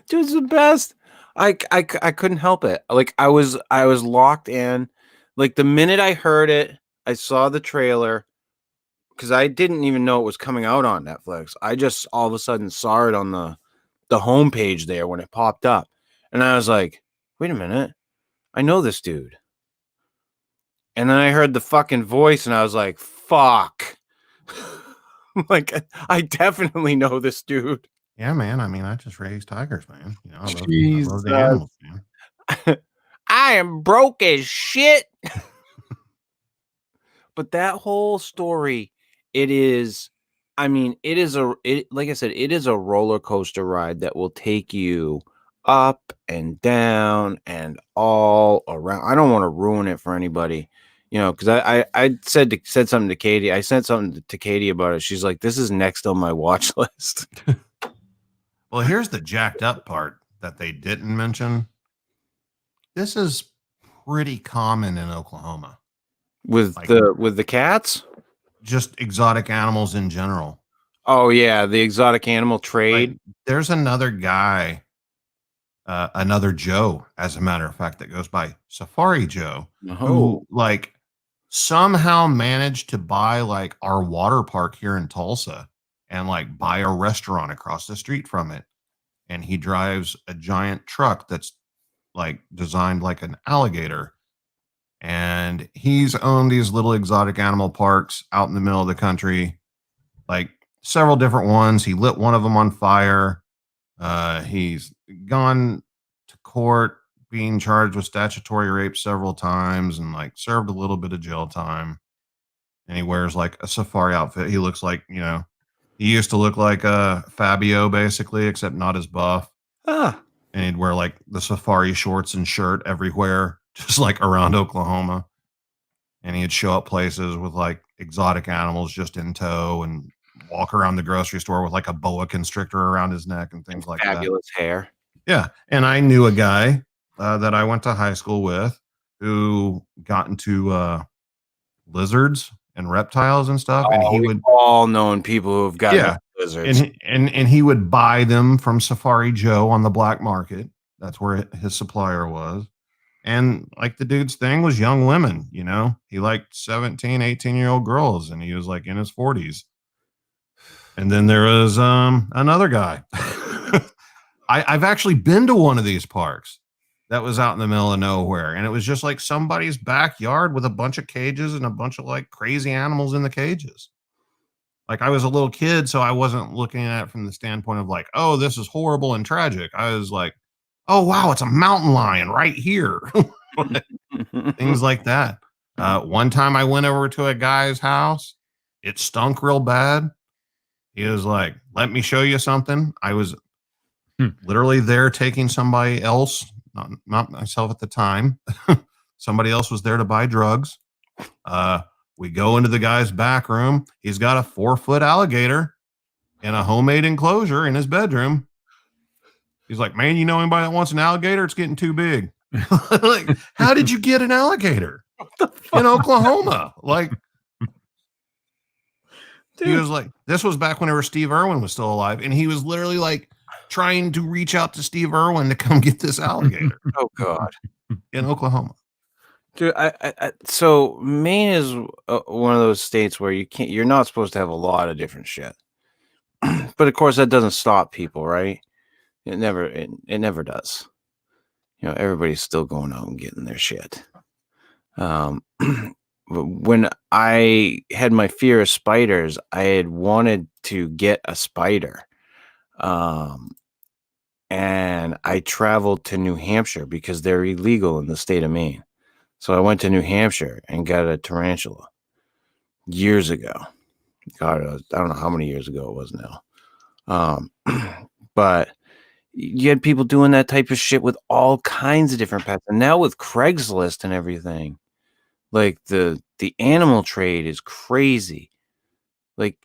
Dude's the best. I couldn't help it. Like I was locked in. Like the minute I heard it, I saw the trailer because I didn't even know it was coming out on Netflix. I just all of a sudden saw it on the homepage there when it popped up. And I was like, wait a minute. I know this dude. And then I heard the fucking voice and I was like, fuck. Like, I definitely know this dude.
Yeah, man. I mean, I just raised tigers, man. You know, I love the animals, man.
I am broke as shit. But that whole story, it is, I mean, like I said, it is a roller coaster ride that will take you up and down and all around. I don't want to ruin it for anybody, you know, because I said something to Katie. I sent something to Katie about it. She's like, this is next on my watch list.
Well, here's the jacked up part that they didn't mention. This is pretty common in Oklahoma.
With
like,
the cats?
Just exotic animals in general.
Oh yeah, the exotic animal trade.
Like, there's another guy, another Joe, as a matter of fact, that goes by Safari Joe, who like somehow managed to buy like our water park here in Tulsa and like buy a restaurant across the street from it. And he drives a giant truck that's like designed like an alligator. and he's owned these little exotic animal parks out in the middle of the country, like several different ones. He lit one of them on fire. He's gone to court being charged with statutory rape several times and like served a little bit of jail time. And he wears like a safari outfit. He looks like, you know, he used to look like Fabio basically, except not as buff.
Ah.
And he'd wear like the safari shorts and shirt everywhere, just like around Oklahoma. And he'd show up places with like exotic animals just in tow and walk around the grocery store with like a boa constrictor around his neck and things like that.
Fabulous hair.
Yeah. And I knew a guy that I went to high school with who got into lizards and reptiles and stuff. And he would
all known people who've got lizards.
And he would buy them from Safari Joe on the black market. That's where his supplier was. And like the dude's thing was young women, you know, he liked 17, 18-year-old girls, and he was like in his 40s. And then there was another guy. I've actually been to one of these parks that was out in the middle of nowhere. And it was just like somebody's backyard with a bunch of cages and a bunch of like crazy animals in the cages. Like I was a little kid, so I wasn't looking at it from the standpoint of like, oh, this is horrible and tragic. I was like, oh, wow, it's a mountain lion right here. Things like that. One time I went over to a guy's house. It stunk real bad. He was like, let me show you something. I was literally there taking somebody else, not myself at the time. Somebody else was there to buy drugs. We go into the guy's back room. He's got a 4-foot alligator in a homemade enclosure in his bedroom. He's like, man, you know anybody that wants an alligator? It's getting too big. Like, how did you get an alligator in Oklahoma? Like, dude. He was like, this was back whenever Steve Irwin was still alive. And he was literally like trying to reach out to Steve Irwin to come get this alligator.
Oh, God.
In Oklahoma.
Dude, so Maine is one of those states where you're not supposed to have a lot of different shit. But of course, that doesn't stop people, right? It never does. You know, everybody's still going out and getting their shit. When I had my fear of spiders, I had wanted to get a spider. And I traveled to New Hampshire because they're illegal in the state of Maine. So I went to New Hampshire and got a tarantula years ago. God, I don't know how many years ago it was now. But you had people doing that type of shit with all kinds of different pets. And now with Craigslist and everything, like the animal trade is crazy. Like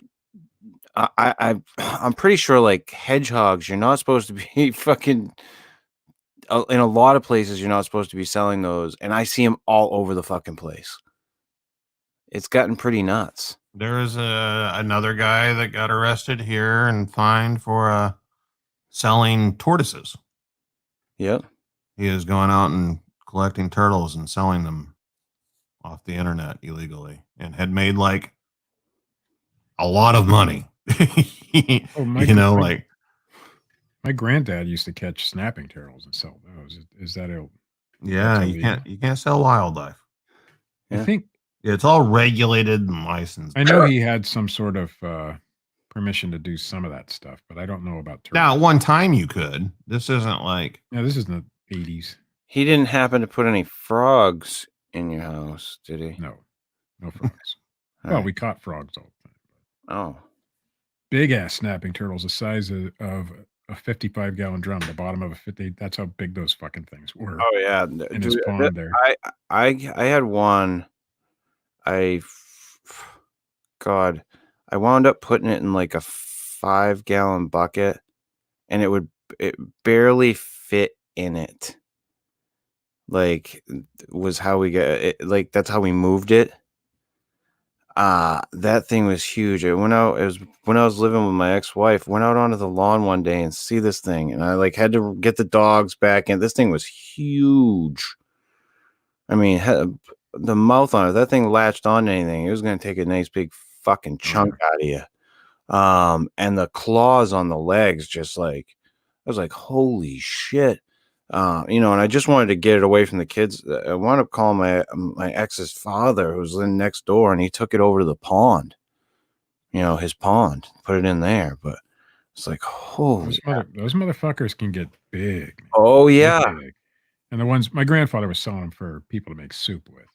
I'm pretty sure like hedgehogs, you're not supposed to be fucking in a lot of places. You're not supposed to be selling those. And I see them all over the fucking place. It's gotten pretty nuts.
There's another guy that got arrested here and fined for selling tortoises.
Yep.
He is going out and collecting turtles and selling them off the internet illegally and had made like a lot of money. Like
my granddad used to catch snapping turtles and sell those. Is that a
you can't sell wildlife.
I think
it's all regulated and licensed.
I know he had some sort of permission to do some of that stuff, but I don't know about turtles.
Now, one time you could. This isn't like
this is in the 80s.
He didn't happen to put any frogs in your house, did he?
No frogs. Well, we caught frogs all the time.
Oh.
Big ass snapping turtles the size of a 55-gallon drum, the bottom of a 50. That's how big those fucking things were.
Oh yeah,
in his pond there.
I had one. I wound up putting it in like a 5-gallon bucket, and it barely fit in it. Like was how we got it. Like that's how we moved it. That thing was huge. It went out. It was when I was living with my ex-wife. Went out onto the lawn one day and see this thing, and I like had to get the dogs back in. This thing was huge. I mean, the mouth on it. That thing latched on anything. It was going to take a nice big fucking chunk out of you. And the claws on the legs, just like I was like, holy shit. And I just wanted to get it away from the kids. I wound up calling my ex's father, who was in next door, and he took it over to the pond. His pond, put it in there. But it's like, holy,
those motherfuckers can get big. Man.
Oh yeah,
big. And the ones my grandfather was selling them for people to make soup with.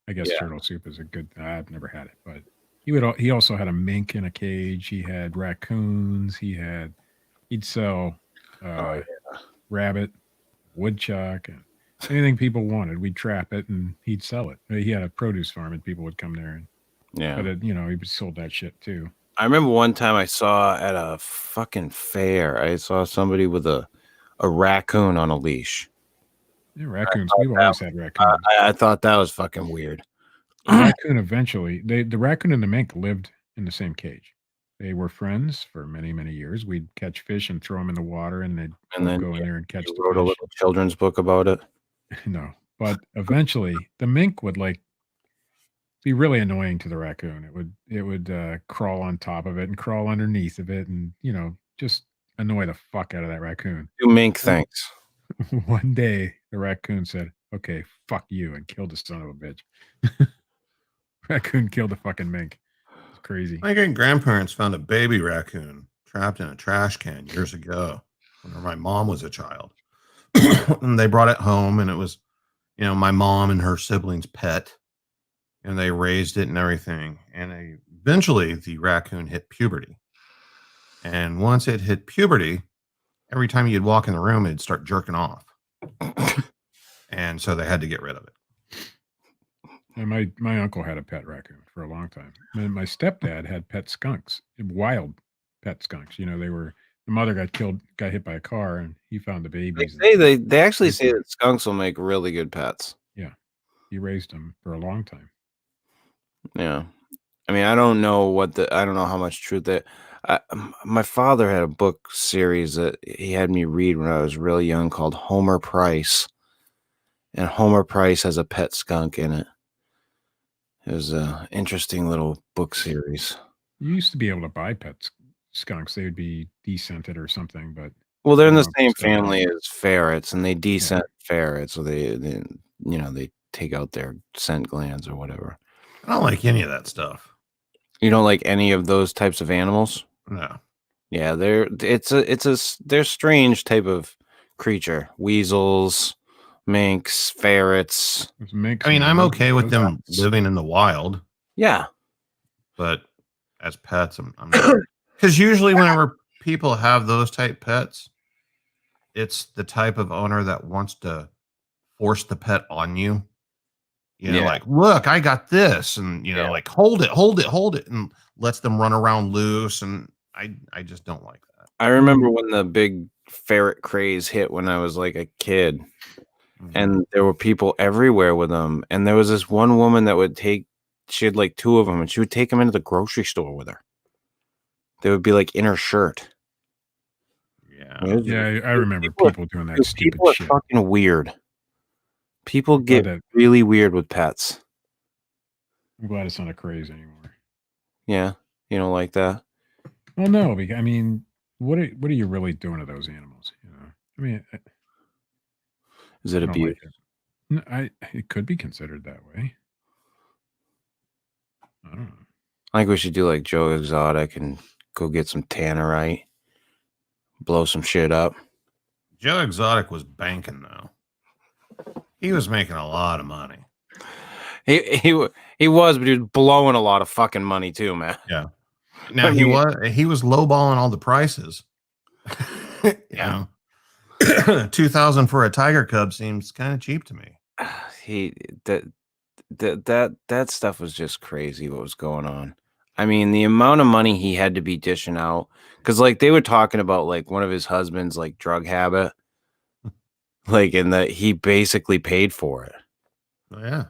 I guess
Yeah.
turtle soup is a good. I've never had it, but he also had a mink in a cage. He had raccoons. He'd sell rabbit, woodchuck, and anything people wanted. We'd trap it and he'd sell it. He had a produce farm and people would come there and
yeah.
but he sold that shit too.
I remember one time I saw at a fucking fair, I saw somebody with a raccoon on a leash.
Yeah, raccoons. We've always had raccoons.
I thought that was fucking weird.
The raccoon eventually, the raccoon and the mink lived in the same cage. They were friends for many, many years. We'd catch fish and throw them in the water, and they'd
then
go in there and catch
You
the
wrote a
fish.
little children's book about it.
No, but eventually the mink would be really annoying to the raccoon. It would crawl on top of it and crawl underneath of it, and just annoy the fuck out of that raccoon.
Do mink things.
One day, the raccoon said, "Okay, fuck you," and killed the son of a bitch. Raccoon killed the fucking mink. It's crazy.
My great grandparents found a baby raccoon trapped in a trash can years ago when my mom was a child. And they brought it home, and it was, my mom and her siblings' pet, and they raised it and everything. And eventually the raccoon hit puberty. And once it hit puberty, every time you'd walk in the room, it'd start jerking off. And so they had to get rid of it.
And my uncle had a pet raccoon for a long time. And my stepdad had pet skunks, wild pet skunks. The mother got hit by a car, and he found the babies.
They actually say that skunks will make really good pets.
Yeah, he raised them for a long time.
Yeah, I mean, I don't know how much truth that. My father had a book series that he had me read when I was really young called Homer Price, and Homer Price has a pet skunk in it. It was an interesting little book series.
You used to be able to buy pet skunks. They would be descented or something, but
they're in the same family as ferrets, and they descent ferrets, so they take out their scent glands or whatever.
I don't like any of that stuff.
You don't like any of those types of animals?
No.
Yeah, they're strange type of creature. Weasels, minks, ferrets.
Minks,
I mean, I'm okay with them living in the wild.
Yeah.
But as pets, I'm not. Because usually whenever people have those type pets, it's the type of owner that wants to force the pet on you. Like, look, I got this. And, like, hold it. And lets them run around loose. And I just don't like that.
I remember when the big ferret craze hit when I was like a kid. Mm-hmm. And there were people everywhere with them. And there was this one woman that she had like two of them, and she would take them into the grocery store with her. They would be like in her shirt.
Yeah. I remember people doing that stupid
people
shit.
People are fucking weird. People get really weird with pets.
I'm glad it's not a craze anymore.
Yeah. You don't like that?
Well, no, because, I mean, what are you really doing to those animals? I mean,
is it abuse?
It could be considered that way. I don't know.
I think we should do like Joe Exotic and go get some tannerite, blow some shit up.
Joe Exotic was banking though. He was making a lot of money.
He was, but he was blowing a lot of fucking money too, man.
Yeah. Now he was lowballing all the prices.
Yeah.
2,000 for a tiger cub seems kind of cheap to me.
That stuff was just crazy. What was going on? I mean, the amount of money he had to be dishing out, because like they were talking about like one of his husband's like drug habit, like, and that he basically paid for it.
Oh, yeah.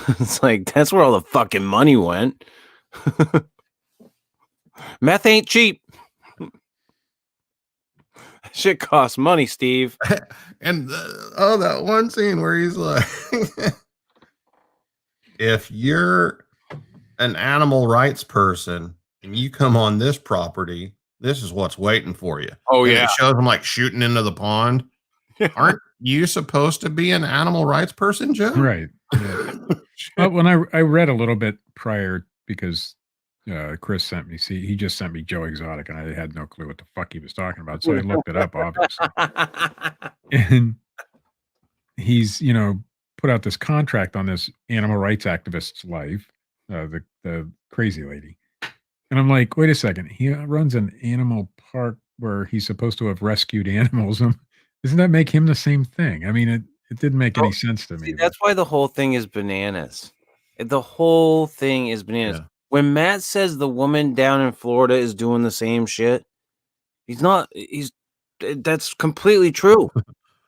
It's like that's where all the fucking money went. Meth ain't cheap. Shit costs money, Steve.
And that one scene where he's like, if you're an animal rights person and you come on this property, this is what's waiting for you.
Oh,
and
yeah.
It shows him like shooting into the pond. Aren't you supposed to be an animal rights person, Joe?
Right. Yeah. Well, when I read a little bit prior because Chris sent me. See, he just sent me Joe Exotic, and I had no clue what the fuck he was talking about. So I looked it up, obviously, and he's put out this contract on this animal rights activist's life, the crazy lady, and I'm like, wait a second, he runs an animal park where he's supposed to have rescued animals. Doesn't that make him the same thing? I mean, it didn't make any sense to me.
That's why the whole thing is bananas. The whole thing is bananas.
Yeah.
When Matt says the woman down in Florida is doing the same shit, that's completely true.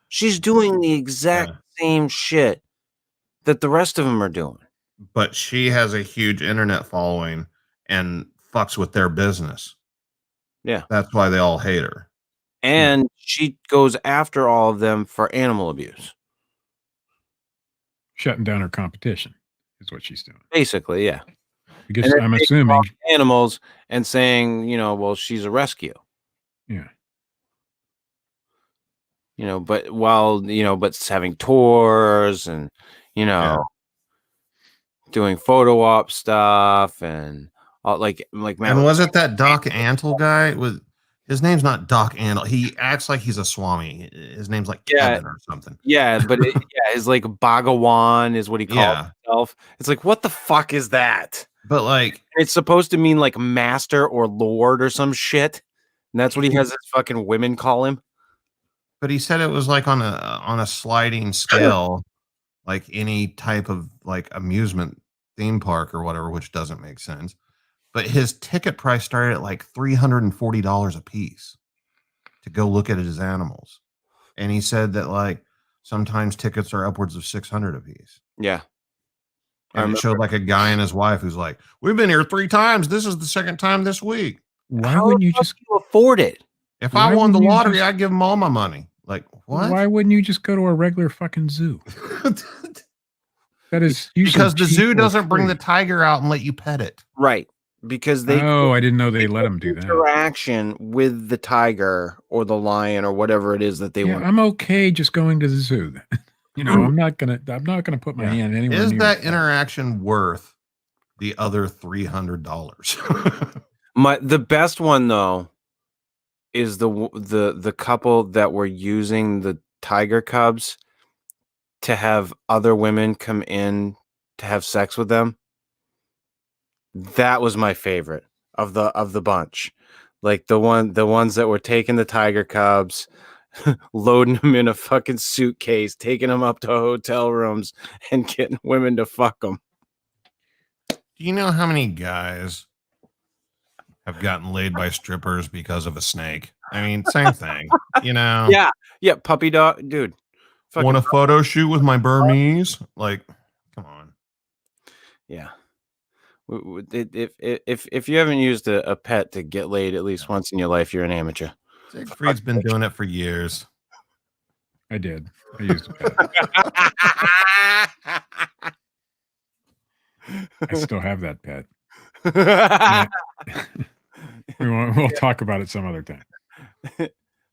She's doing the exact same shit that the rest of them are doing.
But she has a huge internet following and fucks with their business.
Yeah.
That's why they all hate her.
And she goes after all of them for animal abuse.
Shutting down her competition is what she's doing.
Basically, yeah.
Because I'm assuming
animals and saying, well, she's a rescue.
Yeah.
But but having tours and, doing photo op stuff and like
and was it that Doc Antle guy with his name's not Doc Antle. He acts like he's a Swami. His name's like Kevin or something.
Yeah, but it's like Bhagawan is what he calls himself. It's like, what the fuck is that?
But like,
it's supposed to mean like master or lord or some shit. And that's what he has his fucking women call him.
But he said it was like on a sliding scale, like any type of like amusement theme park or whatever, which doesn't make sense. But his ticket price started at like $340 a piece to go look at his animals. And he said that like sometimes tickets are upwards of $600 a piece.
Yeah.
And it showed like a guy and his wife who's like, we've been here 3 times. This is the second time this week.
Why wouldn't you just
afford it?
If I won the lottery, I'd give them all my money. Like, what?
Why wouldn't you just go to a regular fucking zoo? That is
because the zoo doesn't bring the tiger out and let you pet it.
Right. Because
I didn't know they let them do that.
Interaction with the tiger or the lion or whatever it is that they want.
I'm okay just going to the zoo. I'm not gonna put my hand anywhere.
Is that interaction worth the other $300?
The best one though is the couple that were using the tiger cubs to have other women come in to have sex with them. That was my favorite of the bunch. Like the ones that were taking the tiger cubs, loading them in a fucking suitcase, taking them up to hotel rooms and getting women to fuck them.
Do you know how many guys have gotten laid by strippers because of a snake? I mean, same thing,
Yeah, puppy dog, dude.
Want a photo shoot with my Burmese? Like, come on.
Yeah. If you haven't used a pet to get laid at least once in your life, you're an amateur.
Siegfried's been doing it for years.
I did. I used a pet. I still have that pet. We'll talk about it some other time.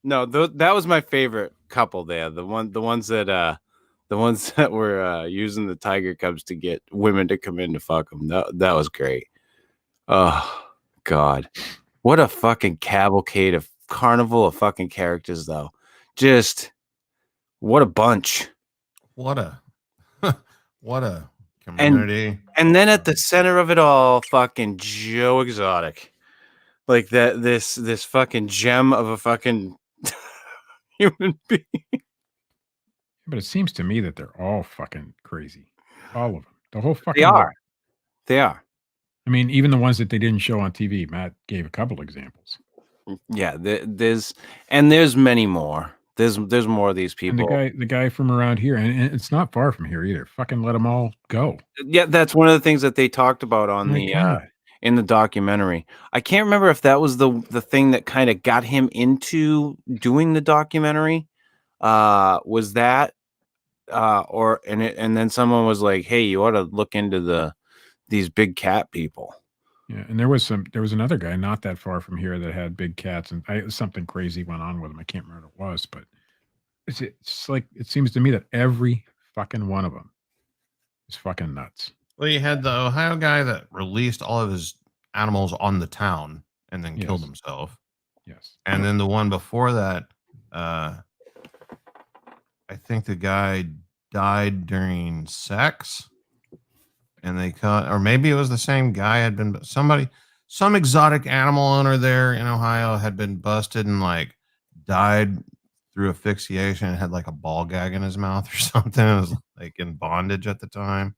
No, that was my favorite couple there. The ones that were using the tiger cubs to get women to come in to fuck them. That was great. Oh God, what a fucking cavalcade of carnival of fucking characters, though. Just what a bunch.
What a community.
And then at the center of it all, fucking Joe Exotic, like that. This fucking gem of a fucking human being.
But it seems to me that they're all fucking crazy. All of them. The whole fucking.
They are.
I mean, even the ones that they didn't show on TV. Matt gave a couple examples.
Yeah, there's many more. There's more of these people.
And the guy from around here, and it's not far from here either. Fucking let them all go.
Yeah, that's one of the things that they talked about on in the documentary. I can't remember if that was the thing that kind of got him into doing the documentary. Was that and then someone was like, "Hey, you ought to look into these big cat people."
Yeah, and there was another guy not that far from here that had big cats, and something crazy went on with him. I can't remember what it was, but It's like it seems to me that every fucking one of them is fucking nuts.
Well, you had the Ohio guy that released all of his animals on the town and then killed himself.
Yes.
And then the one before that, I think the guy died during sex, and they cut, or maybe it was the same guy had been some exotic animal owner there in Ohio had been busted and like died through asphyxiation and had like a ball gag in his mouth or something. It was like in bondage at the time.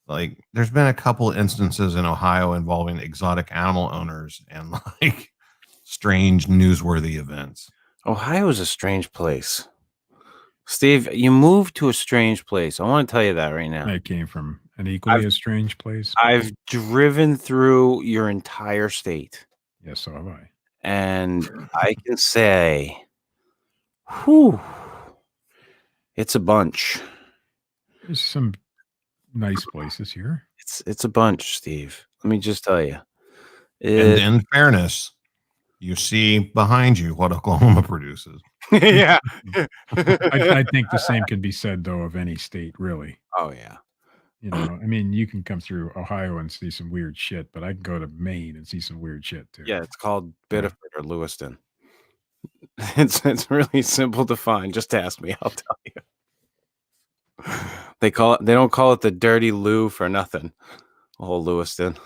Like there's been a couple instances in Ohio involving exotic animal owners and like strange newsworthy events.
Ohio is a strange place. Steve, you moved to a strange place. I want to tell you that right now.
I came from an equally as strange place.
I've driven through your entire state.
Yes, so have I.
And I can say, whew, it's a bunch.
There's some nice places here.
It's a bunch, Steve. Let me just tell you.
And in fairness, you see behind you what Oklahoma produces.
Yeah.
I think the same can be said, though, of any state, really.
Oh, yeah.
You know, I mean, you can come through Ohio and see some weird shit, but I can go to Maine and see some weird shit, too.
Yeah, it's called Biddeford or Lewiston. It's really simple to find. Just ask me, I'll tell you. They don't call it the Dirty Lou for nothing. Oh, Lewiston.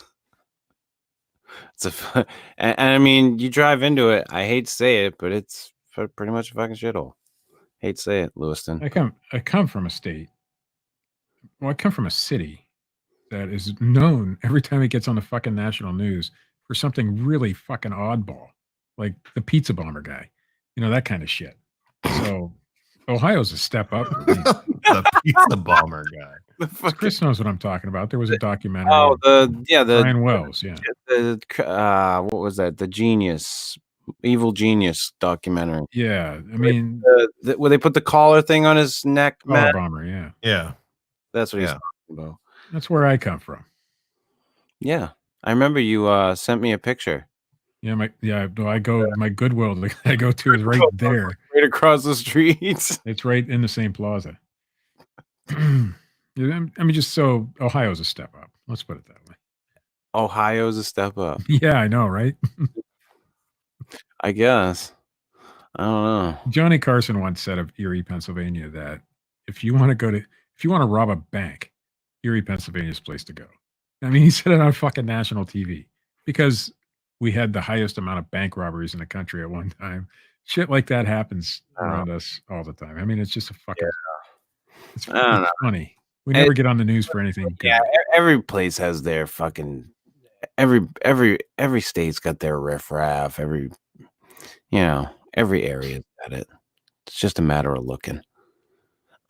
And I mean, you drive into it. I hate to say it, but it's pretty much a fucking shithole. Hate to say it, Lewiston.
I come from a state. Well, I come from a city that is known every time it gets on the fucking national news for something really fucking oddball, like the pizza bomber guy. You know, that kind of shit. So Ohio's a step up.
The pizza bomber guy.
Chris knows what I'm talking about. There was a documentary.
Oh, the
Brian Wells. Yeah.
What was that? The Evil Genius documentary.
Yeah, I mean,
where they put the collar thing on his neck.
Collar bomber. Yeah.
Yeah.
That's what he's talking about.
That's where I come from.
Yeah, I remember you sent me a picture.
Yeah, I go my Goodwill that I go to is right there,
right across the street.
It's right in the same plaza. I mean, just so Ohio's a step up. Let's put it that way.
Ohio's a step up.
Yeah, I know, right?
I guess. I don't know.
Johnny Carson once said of Erie, Pennsylvania, that if you want to rob a bank, Erie, Pennsylvania's the place to go. I mean, he said it on fucking national TV because we had the highest amount of bank robberies in the country at one time. Shit like that happens around us all the time. I mean, it's just a fucking. It's funny. We never get on the news for anything good.
Yeah, every place has their fucking. Every state's got their riffraff. Every area's got it. It's just a matter of looking.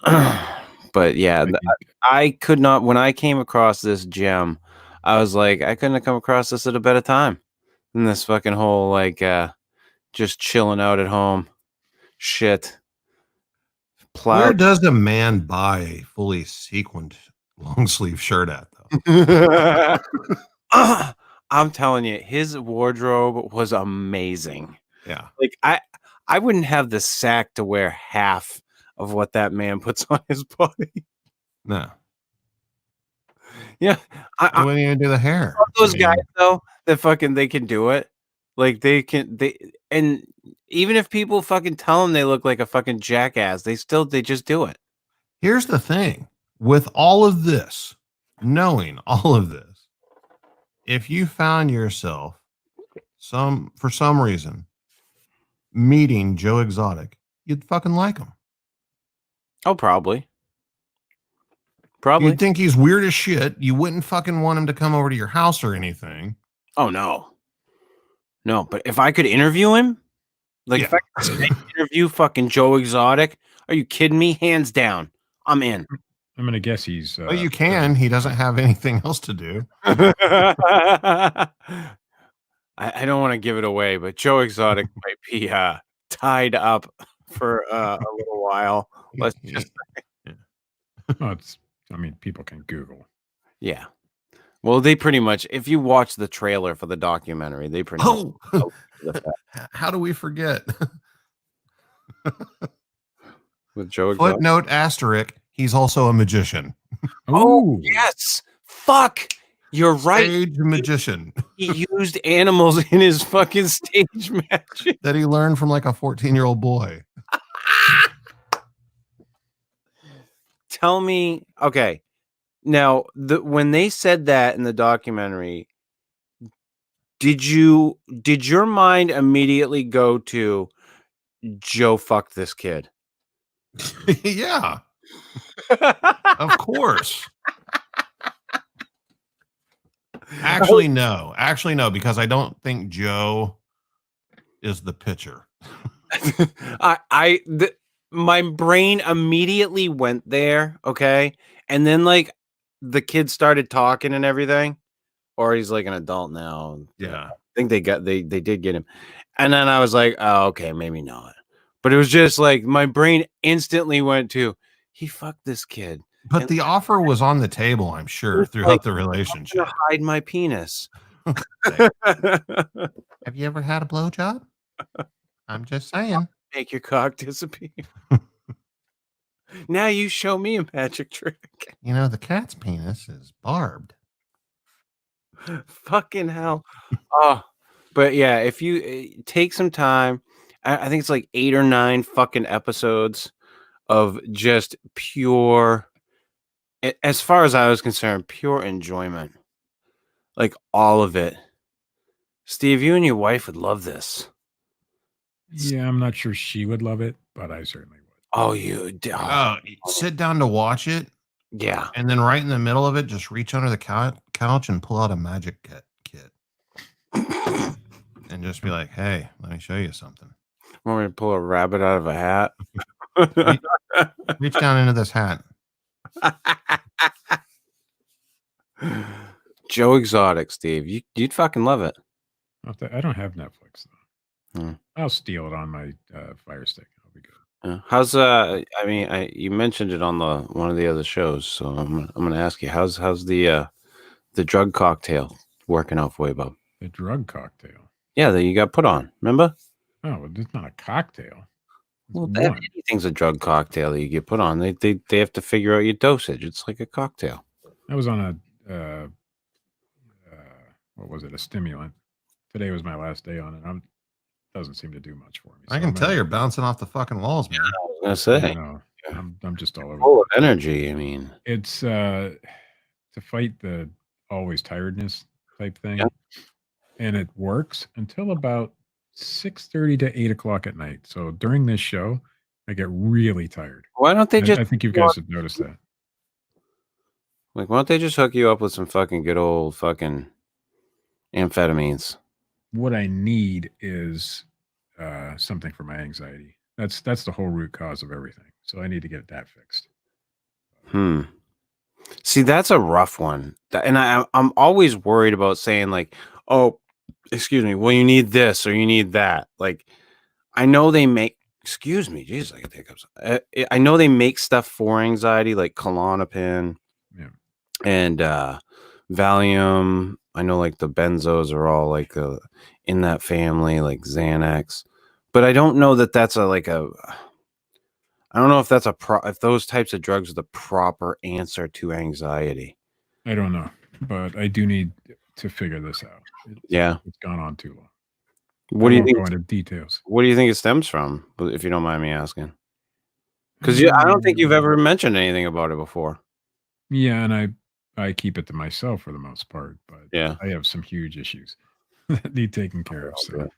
But yeah, I could not. When I came across this gem, I was like, I couldn't have come across this at a better time than this fucking whole like just chilling out at home shit.
Where does a man buy a fully sequined long sleeve shirt at though?
I'm telling you, his wardrobe was amazing.
Yeah,
like I wouldn't have the sack to wear half of what that man puts on his body.
No.
Yeah,
I wouldn't even do the hair.
Those guys though, that fucking they can do it. Like they and even if people fucking tell them they look like a fucking jackass, they just do it.
Here's the thing with all of this, knowing all of this, if you found yourself for some reason meeting Joe Exotic, you'd fucking like him.
Oh, probably.
You'd think he's weird as shit. You wouldn't fucking want him to come over to your house or anything.
Oh no. No, but if I could interview him, if I could interview fucking Joe Exotic, are you kidding me? Hands down, I'm in.
I'm gonna guess he's.
Well, you can. He doesn't have anything else to do.
I don't want to give it away, but Joe Exotic might be tied up for a little while. Let's just.
Well, people can Google.
Yeah. Well, they pretty much, if you watch the trailer for the documentary, they pretty much.
How do we forget?
With Joe Exotic.
Footnote asterisk, he's also a magician.
Oh, yes. Fuck. You're right.
Stage magician.
He used animals in his fucking stage magic.
That he learned from like a 14-year-old boy.
Tell me, okay. Now, when they said that in the documentary, did your mind immediately go to Joe fucked this kid?
Yeah. Of course. Actually, no, because I don't think Joe is the pitcher.
My brain immediately went there. Okay. And then like the kid started talking and everything, or he's like an adult now.
Yeah.
I think they did get him. And then I was like, oh, okay, maybe not. But it was just like my brain instantly went to, he fucked this kid.
But the offer was on the table, I'm sure, throughout the relationship.
I'm gonna hide my penis.
Have you ever had a blowjob? I'm just saying.
Make your cock disappear. Now you show me a magic trick.
You know, the cat's penis is barbed.
Fucking hell. Oh, but yeah, if you take some time, I think it's like 8 or 9 fucking episodes of just pure, as far as I was concerned, pure enjoyment. Like all of it. Steve, you and your wife would love this.
Yeah, I'm not sure she would love it, but I certainly would.
Oh, you
sit down to watch it.
Yeah.
And then right in the middle of it, just reach under the couch and pull out a magic kit. And just be like, hey, let me show you something.
Want me to pull a rabbit out of a hat?
Reach down into this hat.
Joe Exotic, Steve. You'd fucking love it.
I don't have Netflix though.
Hmm.
I'll steal it on my Fire Stick. I'll be good.
How's I mean, you mentioned it on one of the other shows, so I'm gonna ask you, how's the drug cocktail working out for you, Bob?
The drug cocktail.
Yeah, that you got put on. Remember?
Oh, well, it's not a cocktail.
Well, anything's a drug cocktail that you get put on. They have to figure out your dosage. It's like a cocktail.
I was on a what was it? A stimulant. Today was my last day on it. Doesn't seem to do much for me.
I can tell you're bouncing off the fucking walls, man.
I was gonna say,
I'm just all over.
Full of energy. I mean,
it's to fight the always tiredness type thing, and it works until about 6:30 to 8 o'clock at night. So during this show, I get really tired.
Why don't they just?
I think you guys have noticed that.
Like, why don't they just hook you up with some fucking good old fucking amphetamines?
What I need is something for my anxiety. That's the whole root cause of everything. So I need to get that fixed.
See, that's a rough one. And I'm always worried about saying like, oh, excuse me, well, you need this or you need that. Like, I know they make, excuse me, Jesus, I get hiccups. I know they make stuff for anxiety, like Klonopin and Valium. I know like the benzos are all like in that family, like Xanax. But I don't know that that's I don't know if that's if those types of drugs are the proper answer to anxiety.
I don't know, but I do need to figure this out. It's gone on too long.
What do you think?
Go into details.
What do you think it stems from, if you don't mind me asking? Because I don't think you've ever mentioned anything about it before.
Yeah, and I keep it to myself for the most part, but I have some huge issues that need taken care of. So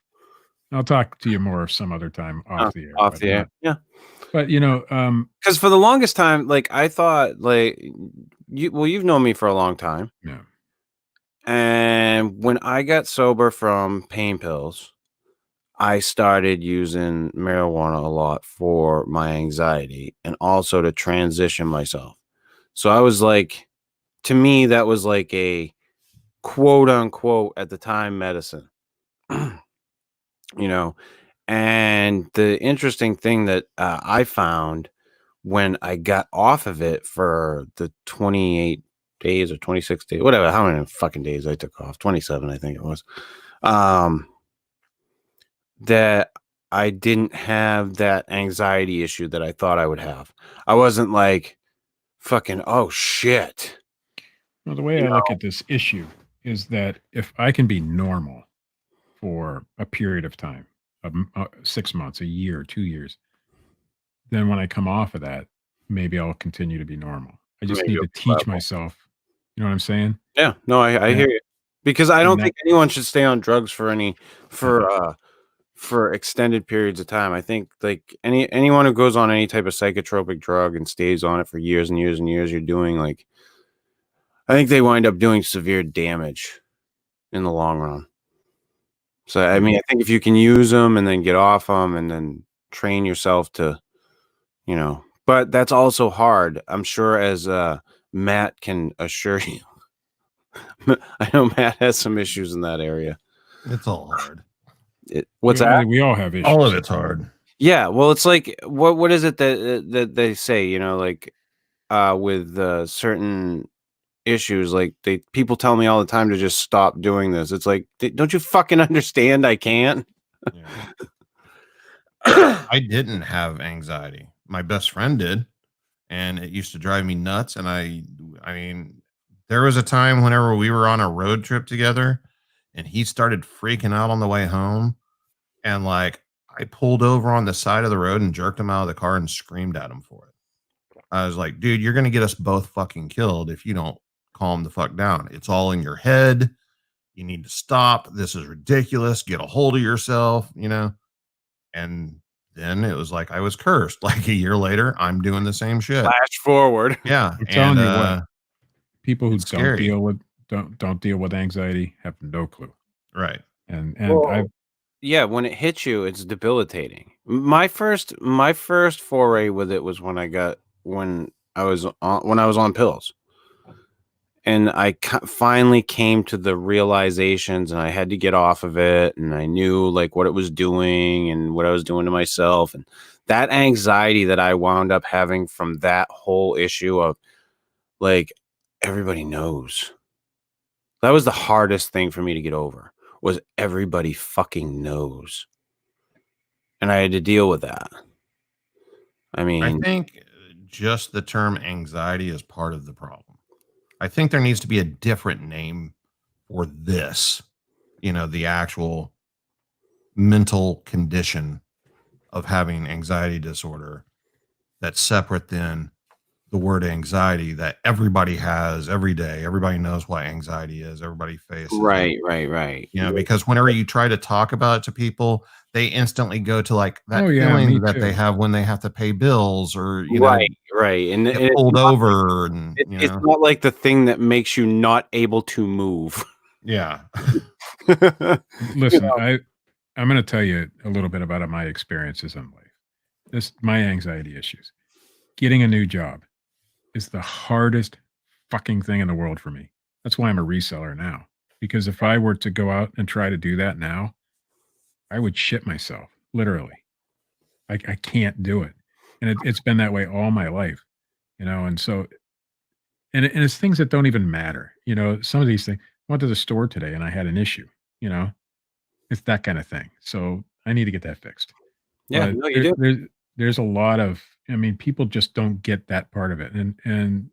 I'll talk to you more some other time off the air.
Yeah.
But
because for the longest time, like I thought, like you've known me for a long time.
Yeah.
And when I got sober from pain pills, I started using marijuana a lot for my anxiety and also to transition myself. So I was like, to me, that was like a quote unquote at the time medicine, And the interesting thing that I found when I got off of it for the 28 days or 26 days, whatever, how many fucking days I took off, 27, I think it was, that I didn't have that anxiety issue that I thought I would have. I wasn't like fucking, oh shit.
Well, the way I look at this issue is that if I can be normal for a period of time, 6 months, a year, 2 years, then when I come off of that, maybe I'll continue to be normal. I just need to teach myself. You know what I'm saying?
Yeah, no, I hear you. Because I don't think anyone should stay on drugs for extended periods of time. I think like anyone who goes on any type of psychotropic drug and stays on it for years and years and years, you're doing like, I think they wind up doing severe damage in the long run. So, I mean, I think if you can use them and then get off them and then train yourself to, but that's also hard. I'm sure, as Matt can assure you. I know Matt has some issues in that area.
It's all hard.
What's that? We all have issues.
All of it's hard.
Yeah. Well, it's like, what is it that they say, like with certain issues, like people tell me all the time to just stop doing this. It's like, don't you fucking understand? I can't.
Yeah. I didn't have anxiety. My best friend did, and it used to drive me nuts. And I mean, there was a time whenever we were on a road trip together and he started freaking out on the way home, and like I pulled over on the side of the road and jerked him out of the car and screamed at him for it. I was like, dude, you're going to get us both fucking killed if you don't calm the fuck down. It's all in your head. You need to stop. This is ridiculous. Get a hold of yourself, And then it was like I was cursed. Like a year later, I'm doing the same shit.
Flash forward.
Yeah.
I'm telling you what, people who don't deal with anxiety have no clue.
Right.
And
when it hits you, it's debilitating. My first foray with it was when I was on pills. And I finally came to the realizations, and I had to get off of it. And I knew like what it was doing and what I was doing to myself. And that anxiety that I wound up having from that whole issue of like, everybody knows. That was the hardest thing for me to get over, was everybody fucking knows. And I had to deal with that. I mean,
I think just the term anxiety is part of the problem. I think there needs to be a different name for this, the actual mental condition of having anxiety disorder that's separate than the word anxiety that everybody has every day. Everybody knows what anxiety is. Everybody faces
right.
Because whenever you try to talk about it to people, they instantly go to like that feeling that they have when they have to pay bills or
right,
and get pulled over, and
it's not like the thing that makes you not able to move.
Yeah.
Listen, I'm going to tell you a little bit about my experiences in life. My anxiety issues. Getting a new job is the hardest fucking thing in the world for me. That's why I'm a reseller now. Because if I were to go out and try to do that now, I would shit myself, literally. I can't do it. And it's been that way all my life, and so, and it's things that don't even matter. Some of these things, I went to the store today and I had an issue, it's that kind of thing. So I need to get that fixed.
Yeah, no, you do.
There's a lot of, people just don't get that part of it. And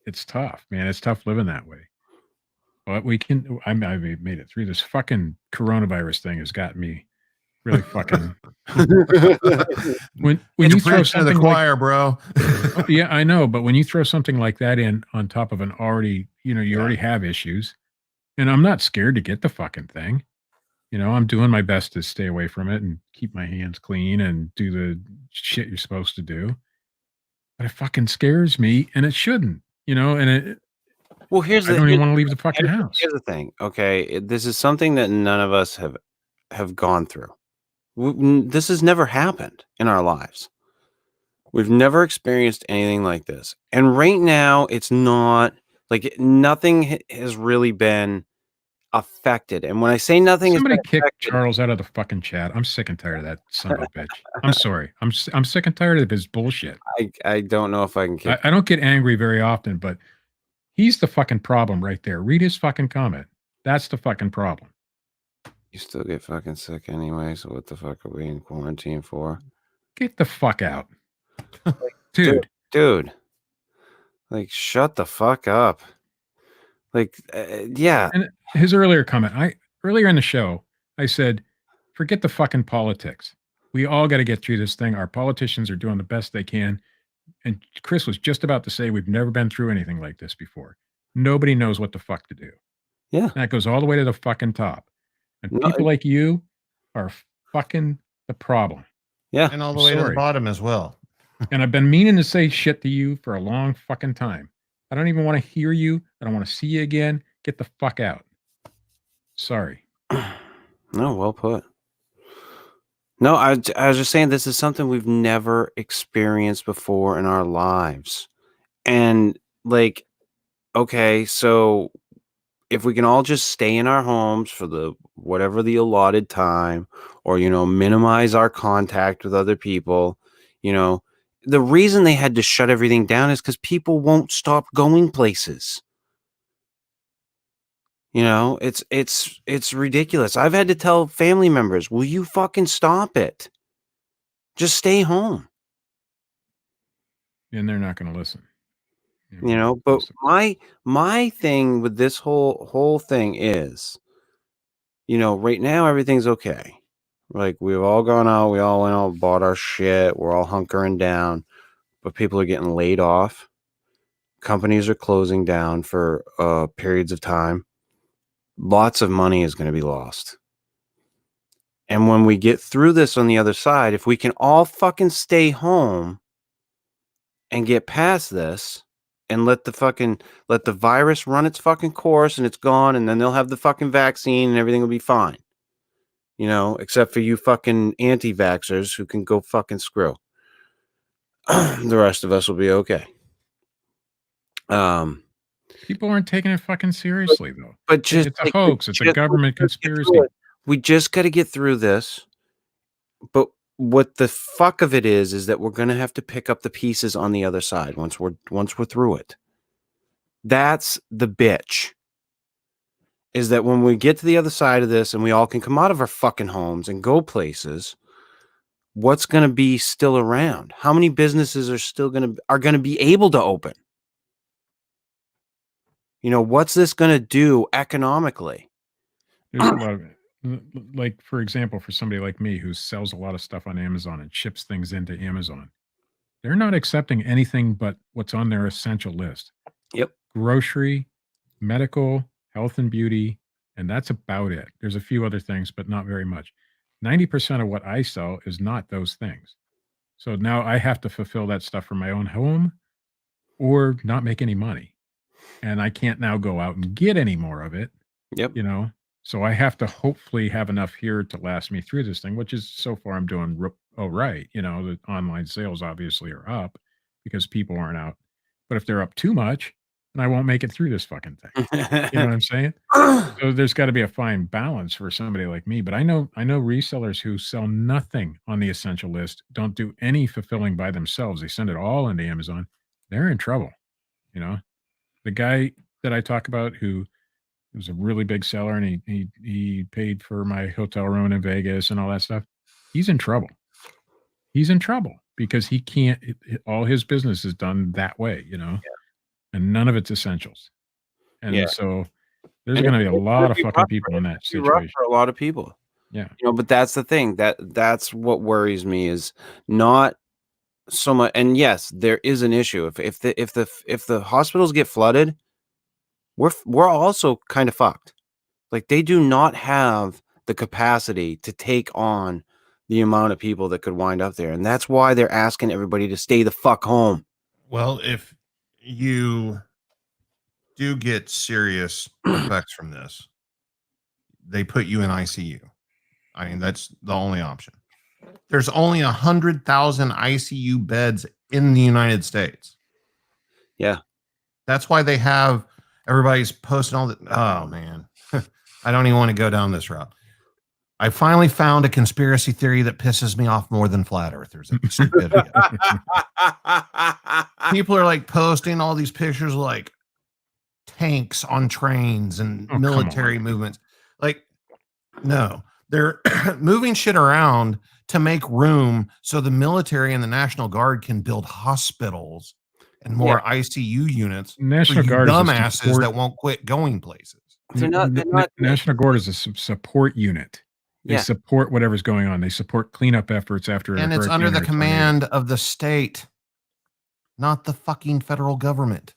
it's tough, man. It's tough living that way. But I made it through. This fucking coronavirus thing has got me really fucking. when you throw something
to the choir, bro.
Yeah, I know. But when you throw something like that in on top of an already, you already have issues, and I'm not scared to get the fucking thing. I'm doing my best to stay away from it and keep my hands clean and do the shit you're supposed to do. But it fucking scares me, and it shouldn't, and it.
Well, I
don't even want to leave the fucking house.
Here's the thing, okay? This is something that none of us have gone through. This has never happened in our lives. We've never experienced anything like this. And right now, it's not like nothing has really been affected. And when I say nothing,
somebody kicked Charles out of the fucking chat. I'm sick and tired of that son of a bitch. I'm sorry. I'm sick and tired of his bullshit.
I don't know if I can kick.
I don't get angry very often, but he's the fucking problem right there. Read his fucking comment. That's the fucking problem.
You still get fucking sick anyway, so what the fuck are we in quarantine for?
Get the fuck out. Dude.
Dude. Like, shut the fuck up. Like, yeah.
And his earlier comment, earlier in the show, I said, forget the fucking politics. We all got to get through this thing. Our politicians are doing the best they can. And Chris was just about to say, we've never been through anything like this before. Nobody knows what the fuck to do.
Yeah.
And that goes all the way to the fucking top. And people like you are fucking the problem.
Yeah.
And all the way to the bottom as well.
And I've been meaning to say shit to you for a long fucking time. I don't even want to hear you. I don't want to see you again. Get the fuck out. Sorry.
No, well put. No, I was just saying this is something we've never experienced before in our lives. And like, okay, so if we can all just stay in our homes for the whatever the allotted time, or minimize our contact with other people, the reason they had to shut everything down is because people won't stop going places. It's ridiculous. I've had to tell family members, will you fucking stop it? Just stay home.
And they're not going to listen.
But my thing with this whole thing is, right now everything's okay. Like, we've all gone out, we all went out, bought our shit, we're all hunkering down, but people are getting laid off. Companies are closing down for periods of time. Lots of money is going to be lost. And when we get through this on the other side, if we can all fucking stay home and get past this and let the virus run its fucking course and it's gone, and then they'll have the fucking vaccine and everything will be fine. Except for you fucking anti-vaxxers who can go fucking screw. The rest of us will be okay.
People aren't taking it fucking seriously, though.
But just
it's a hoax. It's a government conspiracy.
We just got to get through this. But what the fuck of it is that we're going to have to pick up the pieces on the other side once we're through it. That's the bitch. Is that when we get to the other side of this and we all can come out of our fucking homes and go places, what's going to be still around? How many businesses are going to be able to open? What's this going to do economically?
There's a lot of it. Like, for example, for somebody like me who sells a lot of stuff on Amazon and ships things into Amazon, they're not accepting anything but what's on their essential list.
Yep.
Grocery, medical, health and beauty, and that's about it. There's a few other things, but not very much. 90% of what I sell is not those things. So now I have to fulfill that stuff for my own home or not make any money. And I can't now go out and get any more of it.
Yep.
So I have to hopefully have enough here to last me through this thing, which is so far I'm doing right. The online sales obviously are up because people aren't out. But if they're up too much, then I won't make it through this fucking thing. You know what I'm saying? So there's got to be a fine balance for somebody like me. But I know resellers who sell nothing on the essential list, don't do any fulfilling by themselves. They send it all into Amazon. They're in trouble. The guy that I talk about who was a really big seller and he paid for my hotel room in Vegas and all that stuff. He's in trouble. He's in trouble because he can't, all his business is done that way, and none of it's essentials. And so there's going to be a lot of fucking people in that situation.
For a lot of people.
Yeah.
But that's the thing that's what worries me is not so much. And yes, there is an issue. If the hospitals get flooded, we're also kind of fucked. Like, they do not have the capacity to take on the amount of people that could wind up there, and that's why they're asking everybody to stay the fuck home.
Well, if you do get serious effects from this, they put you in ICU. I mean, that's the only option. There's only 100,000 ICU beds in the United States.
Yeah.
That's why they have everybody's posting all that. Oh, man. I don't even want to go down this route. I finally found a conspiracy theory that pisses me off more than flat earthers. People are like posting all these pictures of like tanks on trains and military movements. Like, No, they're moving shit around to make room so the military and the National Guard can build hospitals and more ICU units for
National
you
Guard is a
dumbasses
support.
that won't quit going places.
They're not
National Guard is a support unit. They
Yeah.
support whatever's going on. They support cleanup efforts after
And
a
it's under
hurricane
the
or a tornado.
command of the state, not the fucking federal government.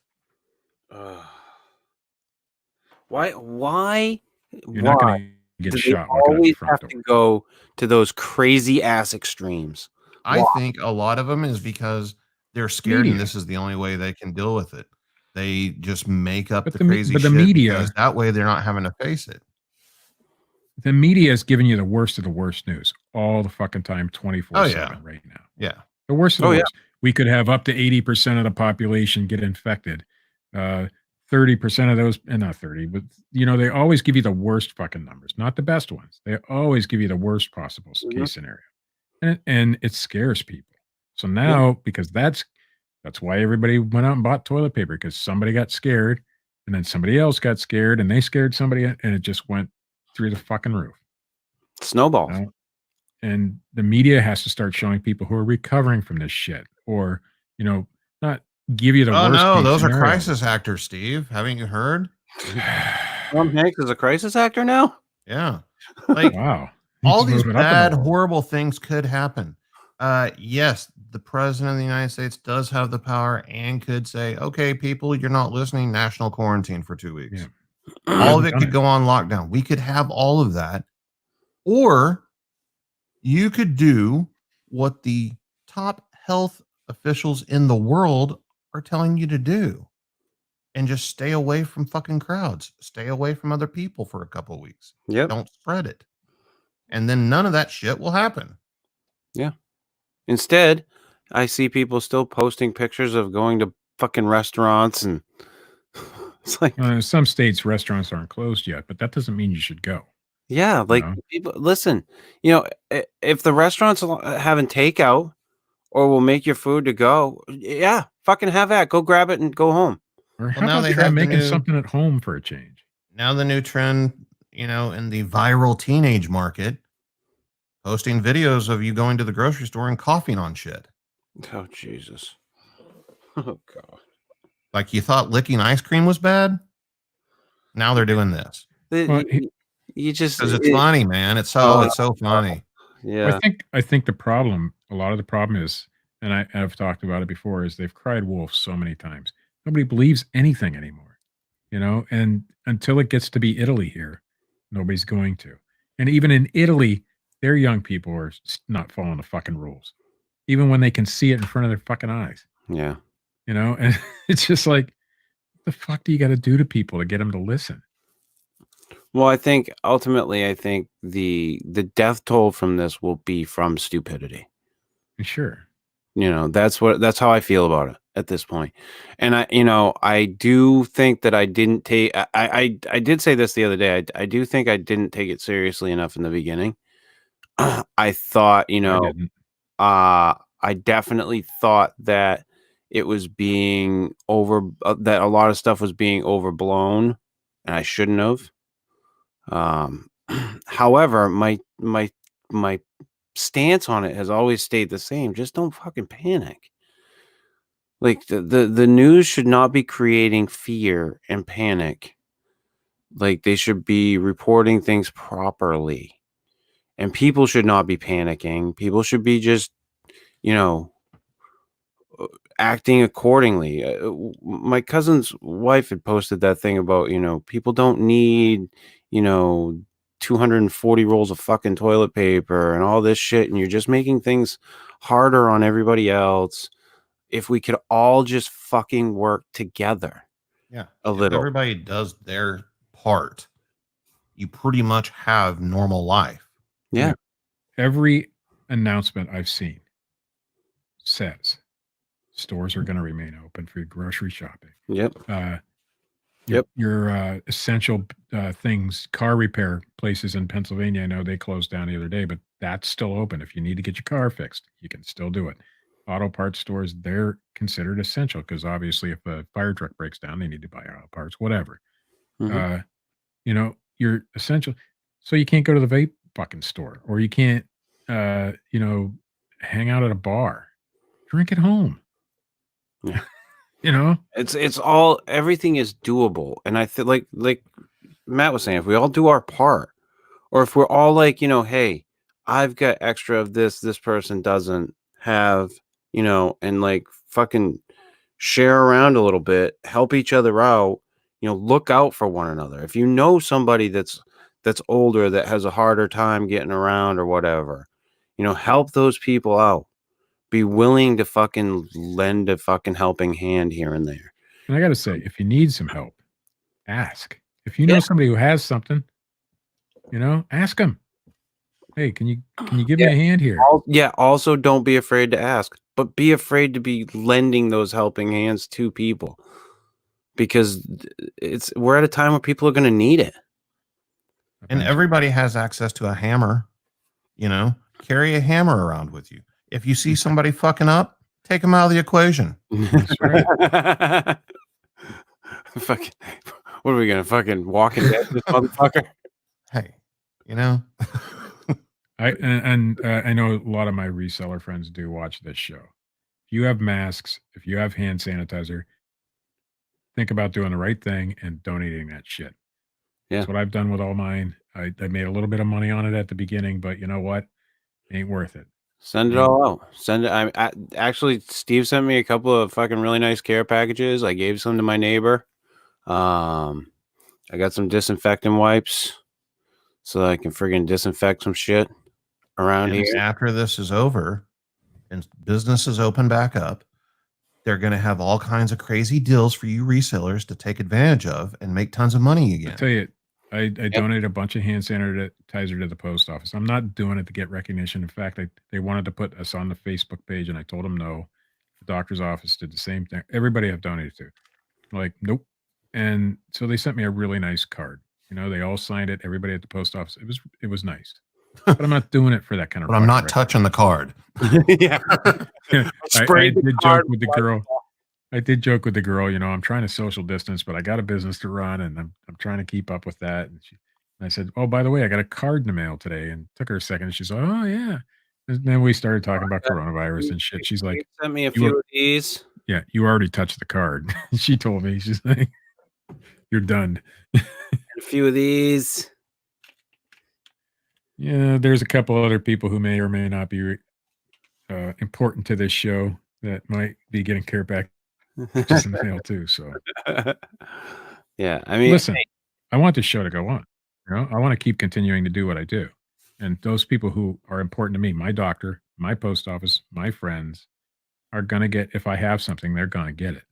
Why?
You're not going to get
do they
shot walking out the
always
front
have
door.
to go to those crazy ass extremes?
I think a lot of them is because they're scared
Media.
and this is the only way they can deal with it. They just make up
But
the
the me-
crazy
but the
shit
media-
because that way they're not having to face it.
The media is giving you the worst of the worst news all the fucking time, 24/7 right now.
Yeah.
The worst of the
Oh, yeah.
worst. We could have up to 80% of the population get infected. 30% of those, and not 30, but they always give you the worst fucking numbers, not the best ones. They always give you the worst possible case scenario. And it scares people. So now, because that's why everybody went out and bought toilet paper, because somebody got scared and then somebody else got scared and they scared somebody and it just went through the fucking roof.
Snowballs.
And the media has to start showing people who are recovering from this shit, or not give you the worst.
Oh no,
case
those are
scenario.
crisis actors, Steve. Haven't you heard?
Tom Hanks is a crisis actor now?
Yeah. Like
Wow.
all
He's
these
moving up in the
bad,
world.
horrible things could happen. Yes, the president of the United States does have the power and could say, okay, people, you're not listening, national quarantine for 2 weeks.
Yeah.
All of it could go on lockdown. We could have all of that. Or you could do what the top health officials in the world are telling you to do and just stay away from fucking crowds. Stay away from other people for a couple of weeks.
Yep.
Don't spread it. And then none of that shit will happen.
Yeah. Instead, I see people still posting pictures of going to fucking restaurants, and it's like,
Some states restaurants aren't closed yet, but that doesn't mean you should go.
yeah, like people listen. If the restaurants having takeout or will make your food to go, yeah, fucking have that. Go grab it and go home.
Or how
now
about
they
try
have the
making
new-
something at home for a change?
Now the new trend, in the viral teenage market, posting videos of you going to the grocery store and coughing on shit.
Oh Jesus! Oh God!
Like you thought licking ice cream was bad. Now they're doing this.
Well,
You just
Because it's funny, man. It's so funny.
Yeah.
I think the problem, a lot of the problem is, and I've talked about it before, is they've cried wolf so many times. Nobody believes anything anymore, and until it gets to be Italy here, nobody's going to. And even in Italy, their young people are not following the fucking rules, even when they can see it in front of their fucking eyes.
Yeah.
And it's just like, the fuck do you got to do to people to get them to listen?
Well, I think ultimately, the death toll from this will be from stupidity.
Sure.
That's how I feel about it at this point. And I do think that I didn't take, I did say this the other day. I do think I didn't take it seriously enough in the beginning. I thought, I definitely thought that it was being that a lot of stuff was being overblown, and I shouldn't have. However, my stance on it has always stayed the same. Just don't fucking panic. Like the news should not be creating fear and panic. Like they should be reporting things properly. And people should not be panicking. People should be just, acting accordingly. My cousin's wife had posted that thing about, people don't need, 240 rolls of fucking toilet paper and all this shit. And you're just making things harder on everybody else. If we could all just fucking work together.
Yeah.
A
if
little.
Everybody does their part. You pretty much have normal life.
Yeah.
Every announcement I've seen says stores are going to remain open for your grocery shopping.
Yep.
Your essential things, car repair places in Pennsylvania, I know they closed down the other day, but that's still open. If you need to get your car fixed, you can still do it. Auto parts stores, they're considered essential because obviously if a fire truck breaks down, they need to buy auto parts, whatever.
Mhm.
You're essential. So you can't go to the vape fucking store, or you can't, hang out at a bar. Drink at home.
Yeah.
It's
all, everything is doable. And I feel like Matt was saying, if we all do our part, or if we're all like, hey, I've got extra of this person doesn't have, and like fucking share around a little bit, help each other out, look out for one another. If you know somebody that's older, that has a harder time getting around or whatever, help those people out. Be willing to fucking lend a fucking helping hand here and there.
And I got to say, if you need some help, ask. If you know somebody who has something, ask them. Hey, can you give me a hand here?
Also, don't be afraid to ask, but be afraid to be lending those helping hands to people, because we're at a time where people are going to need it.
And everybody has access to a hammer. Carry a hammer around with you. If you see somebody fucking up, take them out of the equation.
That's right.
Fucking, what are we gonna fucking walk in dead this motherfucker?
Hey,
I know a lot of my reseller friends do watch this show. If you have masks, if you have hand sanitizer, think about doing the right thing and donating that shit.
Yeah.
That's what I've done with all mine. I made a little bit of money on it at the beginning, but you know what? Ain't worth it.
Send it all out. Send it. Actually, Steve sent me a couple of fucking really nice care packages. I gave some to my neighbor. I got some disinfectant wipes so that I can friggin' disinfect some shit around here.
After this is over and businesses open back up, they're going to have all kinds of crazy deals for you resellers to take advantage of and make tons of money again.
I tell you, I donated a bunch of hand sanitizer to the post office. I'm not doing it to get recognition. In fact, they wanted to put us on the Facebook page, and I told them no. The doctor's office did the same thing. Everybody I've donated to, I'm like, nope. And so they sent me a really nice card. They all signed it. Everybody at the post office. It was nice. But I'm not doing it for that kind of.
But I'm not touching the card.
Yeah.
I did joke with the girl. I did joke with the girl, I'm trying to social distance, but I got a business to run and I'm trying to keep up with that. And I said, oh, by the way, I got a card in the mail today, and took her a second. And she's like, oh yeah. And then we started talking about coronavirus and shit. She's like,
sent me a few of these.
Yeah, you already touched the card. She told me, she's like, you're done.
A few of these.
Yeah, there's a couple other people who may or may not be important to this show that might be getting care back just in the mail too. So
yeah, I mean,
listen, I want this show to go on. I want to keep continuing to do what I do. And those people who are important to me, my doctor, my post office, my friends, are gonna get, if I have something, they're gonna get it.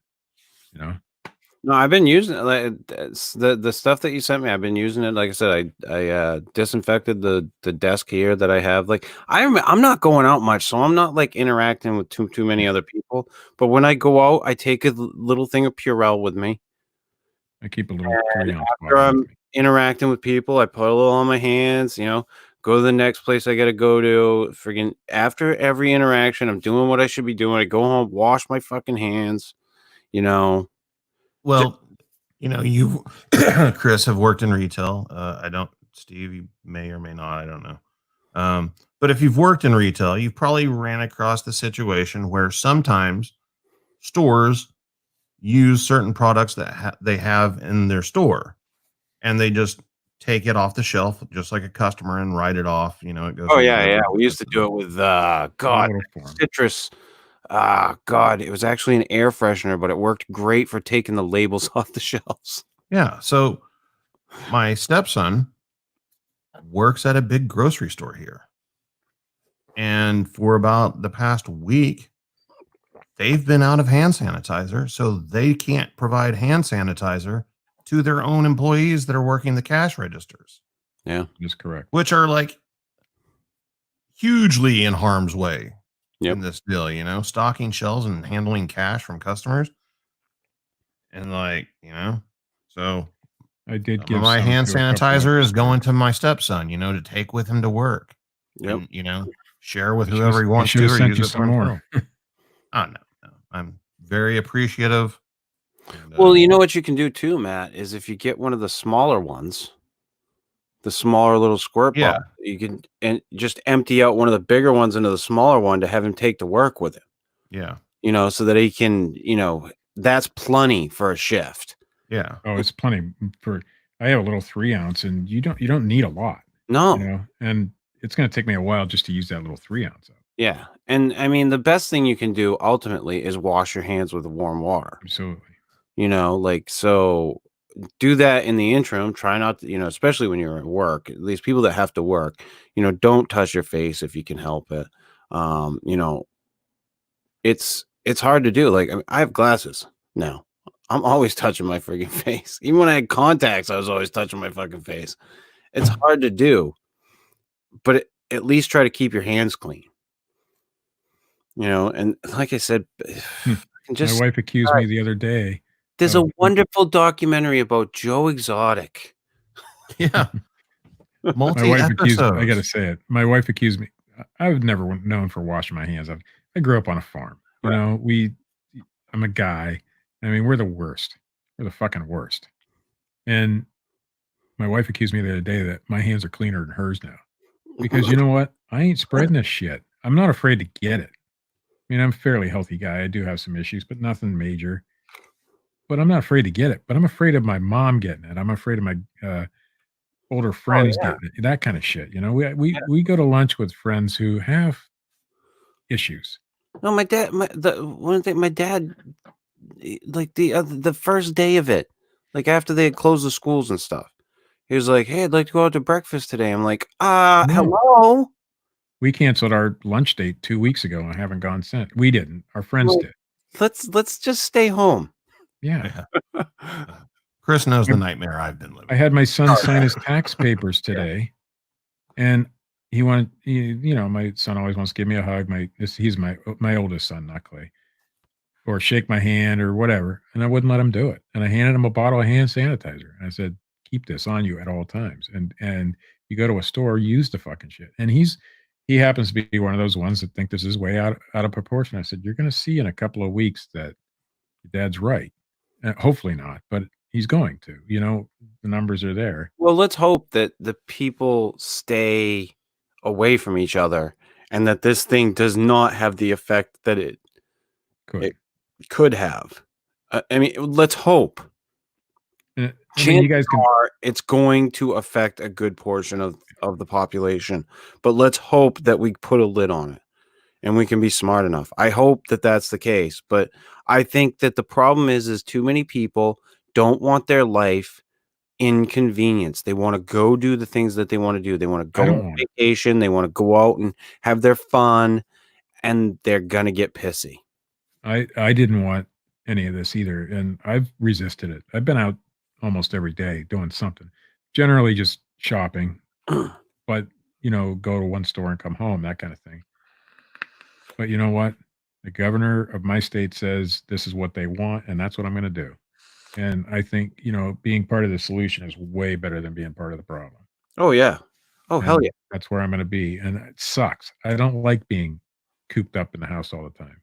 No, I've been using it. Like, the stuff that you sent me. I've been using it. Like I said, I disinfected the desk here that I have. Like I'm not going out much, so I'm not like interacting with too many other people. But when I go out, I take a little thing of Purell with me.
I keep a little.
After I'm interacting with people, I put a little on my hands. Go to the next place I got to go to. Friggin' after every interaction, I'm doing what I should be doing. I go home, wash my fucking hands.
Well, you, Chris, have worked in retail. I don't, Steve, you may or may not, I don't know. But if you've worked in retail, you've probably ran across the situation where sometimes stores use certain products that they have in their store, and they just take it off the shelf just like a customer and write it off. It goes.
Oh yeah. We used to do it with citrus. God, it was actually an air freshener, but it worked great for taking the labels off the shelves.
Yeah. So my stepson works at a big grocery store here. And for about the past week, they've been out of hand sanitizer. So they can't provide hand sanitizer to their own employees that are working the cash registers.
Yeah,
that's correct.
Which are like hugely in harm's way.
Yep.
In this deal, stocking shelves and handling cash from customers. And so
I did give
my hand sanitizer is going to my stepson, to take with him to work.
Yep.
And, share with whoever he wants to, or use it some more. Oh, no. I'm very appreciative.
And, well, you know what you can do too, Matt, is if you get one of the smaller ones the smaller little squirt
Yeah.
bottle. You can and just empty out one of the bigger ones into the smaller one to have him take to work with it.
Yeah.
So that he can, that's plenty for a shift.
Yeah.
Oh, it's plenty for. I have a little 3-ounce, and you don't need a lot,
No.
and it's going to take me a while just to use that little 3-ounce up.
Yeah. And I mean, the best thing you can do ultimately is wash your hands with warm water.
Absolutely.
So do that in the interim. Try not to, especially when you're at work, these people that have to work, don't touch your face if you can help it. It's hard to do. Like, I have glasses now. I'm always touching my freaking face. Even when I had contacts, I was always touching my fucking face. It's hard to do, but at least try to keep your hands clean. And like I said,
my wife accused me the other day.
There's a wonderful documentary about Joe Exotic.
Yeah.
My wife accused me. I got to say it. My wife accused me. I've never known for washing my hands. I grew up on a farm. I'm a guy. I mean, we're the worst. We're the fucking worst. And my wife accused me the other day that my hands are cleaner than hers now. Because you know what? I ain't spreading this shit. I'm not afraid to get it. I mean, I'm a fairly healthy guy. I do have some issues, but nothing major. But I'm not afraid to get it. But I'm afraid of my mom getting it. I'm afraid of my older friends getting it. That kind of shit. We go to lunch with friends who have issues.
No, my dad. My dad, like the first day of it, like after they had closed the schools and stuff, he was like, "Hey, I'd like to go out to breakfast today." I'm like,
No.
hello.
We canceled our lunch date 2 weeks ago and haven't gone since. We didn't. Our friends did.
Let's just stay home.
Yeah.
Chris knows the nightmare I've been living.
I had my son sign his tax papers today, and he wanted, my son always wants to give me a hug. He's my oldest son, not Clay, or shake my hand or whatever, and I wouldn't let him do it. And I handed him a bottle of hand sanitizer. I said, "Keep this on you at all times." And you go to a store, use the fucking shit. And he happens to be one of those ones that think this is way out of proportion. I said, "You're going to see in a couple of weeks that your dad's right." Hopefully not, but he's going to. The numbers are there.
Well, let's hope that the people stay away from each other and that this thing does not have the effect that it could have. I mean, let's hope. Chances are it's going to affect a good portion of the population, but let's hope that we put a lid on it and we can be smart enough. I hope that that's the case, but I think that the problem is too many people don't want their life inconvenience. They want to go do the things that they want to do. They want to go on vacation. They want to go out and have their fun, and they're going to get pissy.
I didn't want any of this either, and I've resisted it. I've been out almost every day doing something, generally just shopping, but go to one store and come home, that kind of thing. But you know what? The governor of my state says this is what they want, and that's what I'm going to do. And I think, being part of the solution is way better than being part of the problem.
Oh, yeah. Oh, hell yeah.
That's where I'm going to be. And it sucks. I don't like being cooped up in the house all the time,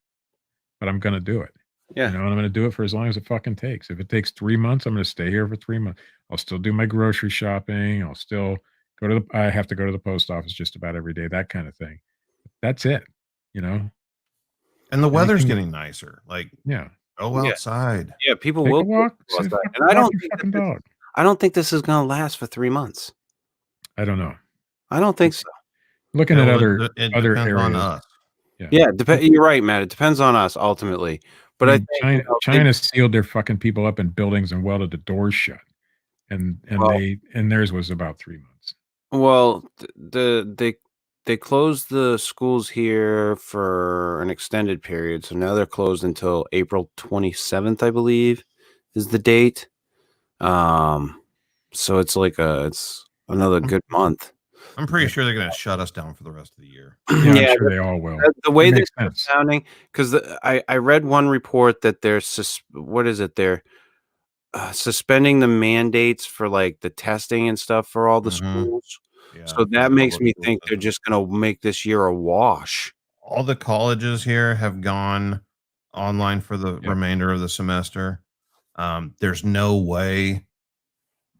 but I'm going to do it.
Yeah.
And I'm going to do it for as long as it fucking takes. If it takes 3 months, I'm going to stay here for 3 months. I'll still do my grocery shopping. I'll still I have to go to the post office just about every day, that kind of thing. That's it,
And the weather's getting nicer. Like,
yeah.
Go outside.
Yeah, people
Take
will
a walk.
And
I
don't think this is going to last for 3 months.
I don't know.
I don't think so.
Looking at other
areas.
On us.
Yeah, you're right, Matt. It depends on us ultimately. But I think
China sealed their fucking people up in buildings and welded the doors shut, and theirs was about 3 months.
Well, they closed the schools here for an extended period, so now they're closed until April 27th, I believe, is the date. So it's like it's another good month.
I'm pretty sure they're going to shut us down for the rest of the year.
Yeah, I'm sure they all will.
The way this is sounding, because I read one report that they're they're suspending the mandates for like the testing and stuff for all the schools. Yeah, so that makes me think they're just going to make this year a wash.
All the colleges here have gone online for the remainder of the semester. There's no way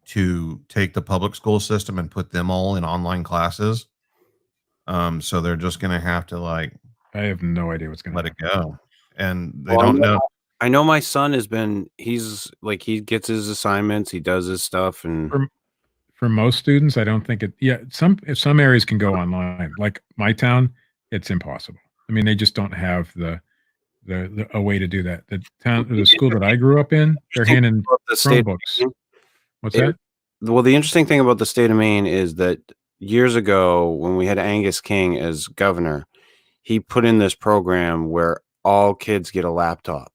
to take the public school system and put them all in online classes. So they're just going to have to I
have no idea what's going to
let it go. And they
Well,
don't know.
I know my son he's like, he gets his assignments, he does his stuff, and
for most students, I don't think some areas can go online. Like my town, it's impossible. I mean, they just don't have a way to do that. The school that I grew up in, they're handing Chromebooks. What's that?
Well, the interesting thing about the state of Maine is that years ago, when we had Angus King as governor, he put in this program where all kids get a laptop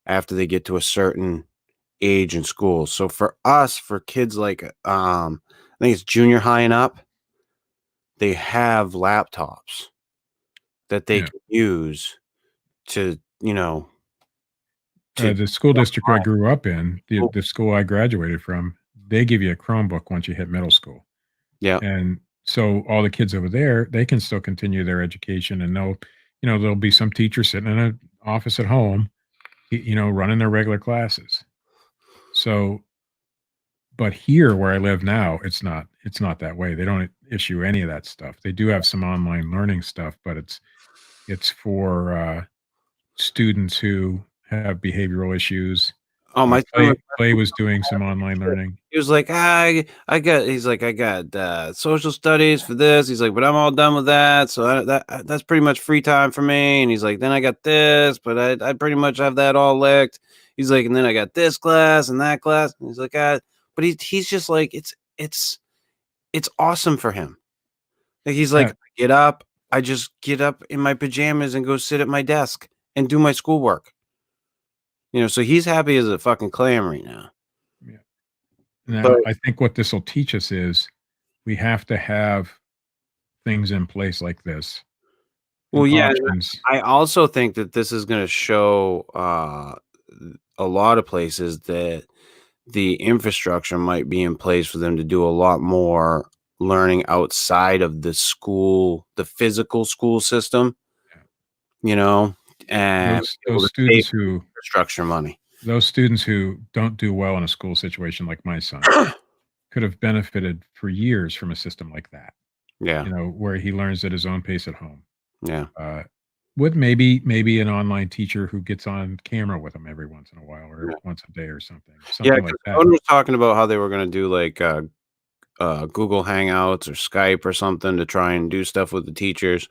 after they get to a certain age in school. So for us, for kids like I think it's junior high and up, they have laptops that they can use to,
the school district I grew up in, the school I graduated from, they give you a Chromebook once you hit middle school.
Yeah.
And so all the kids over there, they can still continue their education, and there'll be some teacher sitting in an office at home, running their regular classes. So, but here where I live now, it's not that way. They don't issue any of that stuff. They do have some online learning stuff, but it's for students who have behavioral issues.
Oh, my
Clay was doing some online learning.
He was like, I got social studies for this. He's like, but I'm all done with that. So that's pretty much free time for me. And he's like, then I got this, but I pretty much have that all licked. He's like, and then I got this class and that class. And he's like, but he's just like, it's awesome for him. Like, he's like, I just get up in my pajamas and go sit at my desk and do my schoolwork. So he's happy as a fucking clam right now.
Yeah. Now, I think what this will teach us is we have to have things in place like this.
Well, yeah, I also think that this is going to show a lot of places that the infrastructure might be in place for them to do a lot more learning outside of the physical school system, and
those students who
infrastructure money.
Those students who don't do well in a school situation like my son could have benefited for years from a system like that.
Yeah.
Where he learns at his own pace at home.
Yeah.
With maybe an online teacher who gets on camera with him every once in a while, or once a day or something like that.
Someone was talking about how they were going to do like Google Hangouts or Skype or something to try and do stuff with the teachers.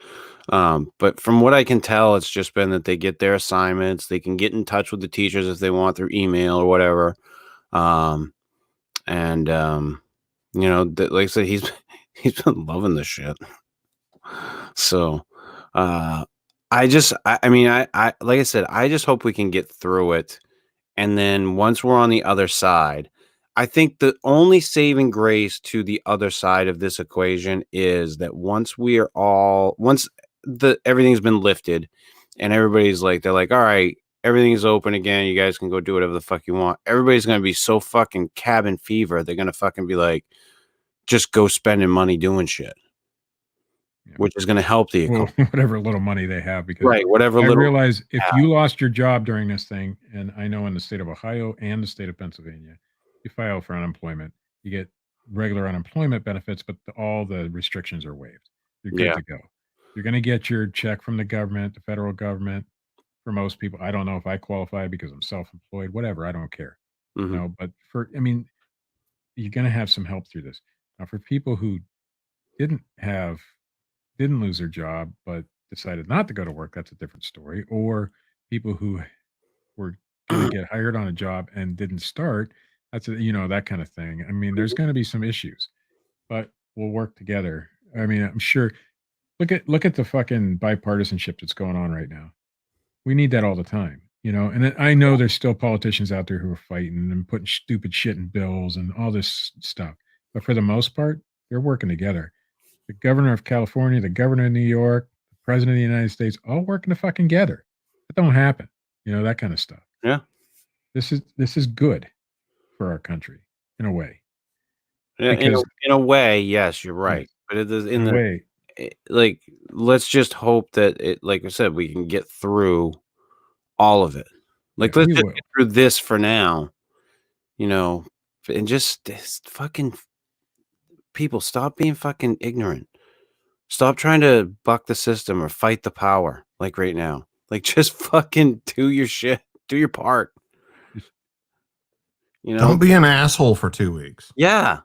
But from what I can tell, it's just been that they get their assignments. They can get in touch with the teachers if they want through email or whatever. Like I said, he's been loving this shit. So, like I said, I just hope we can get through it. And then once we're on the other side, I think the only saving grace to the other side of this equation is that once everything's been lifted and everybody's like, they're like, all right, everything's open again. You guys can go do whatever the fuck you want. Everybody's going to be so fucking cabin fever. They're going to fucking be like, just go spending money doing shit, which is going to help the economy.
Whatever little money they have. Because
whatever.
I realize if you lost your job during this thing, and I know in the state of Ohio and the state of Pennsylvania, you file for unemployment, you get regular unemployment benefits, but all the restrictions are waived. You're good to go. You're going to get your check from the government, the federal government. For most people, I don't know if I qualify because I'm self-employed, whatever. I don't care. But you're going to have some help through this. Now, for people who didn't lose their job, but decided not to go to work, that's a different story. Or people who were going to get hired on a job and didn't start, that's that kind of thing. There's going to be some issues, but we'll work together. I'm sure. Look at the fucking bipartisanship that's going on right now. We need that all the time, and I know there's still politicians out there who are fighting and putting stupid shit in bills and all this stuff. But for the most part, they're working together. The governor of California, the governor of New York, the president of the United States, all working together. That don't happen. That kind of stuff.
Yeah.
This is good for our country in a way.
Yeah, in a way, yes, you're right. Yes. But it is in a way. Like, let's just hope that it, like I said, we can get through all of it. Like, let's just get through this for now, and just fucking people, stop being fucking ignorant. Stop trying to buck the system or fight the power like right now. Like, just fucking do your shit. Do your part. You know?
Don't be an asshole for 2 weeks.
Yeah.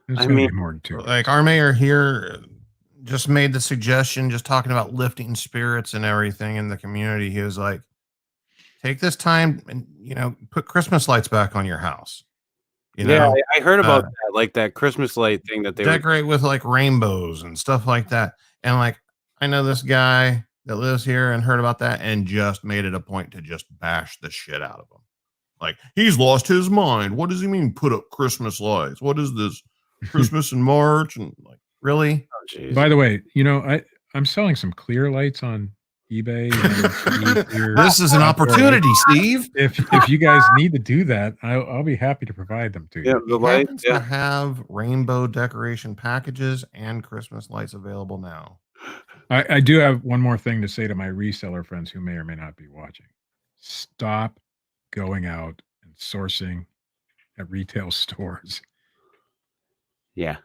It's
I
gonna
mean,
be more than 2 weeks.
Like, our mayor here just made the suggestion, just talking about lifting spirits and everything in the community. He was like, take this time and, you know, put Christmas lights back on your house. You
yeah,
know,
I heard about that, like that Christmas light thing that they
decorate with like rainbows and stuff like that. And like, I know this guy that lives here and heard about that and just made it a point to just bash the shit out of him. Like, he's lost his mind. What does he mean put up Christmas lights? What is this? Christmas in March? And like, really?
Oh,
by the way, you know, I'm selling some clear lights on eBay.
This is an opportunity, Steve.
If you guys need to do that, I'll be happy to provide them to you.
Yeah, the light
Happens to have rainbow decoration packages and Christmas lights available now.
I do have one more thing to say to my reseller friends who may or may not be watching. Stop going out and sourcing at retail stores.
Yeah.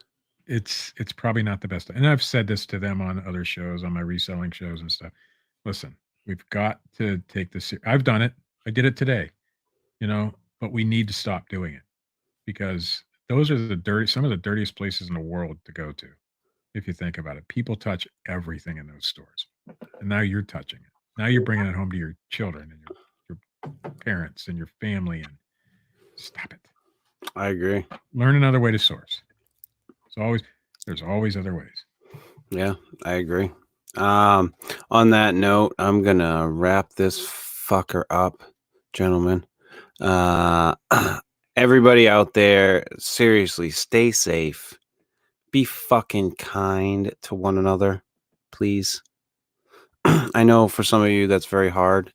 It's probably not the best. And I've said this to them on other shows, on my reselling shows and stuff. Listen, we've got to take this. I've done it. I did it today, you know, but we need to stop doing it because those are some of the dirtiest places in the world to go to. If you think about it, people touch everything in those stores, and now you're touching it. Now you're bringing it home to your children and your parents and your family, and stop it.
I agree.
Learn another way to source. There's always other ways.
Yeah, I agree. On that note, I'm gonna wrap this fucker up, gentlemen. Everybody out there, seriously, stay safe. Be fucking kind to one another, please. I know for some of you that's very hard,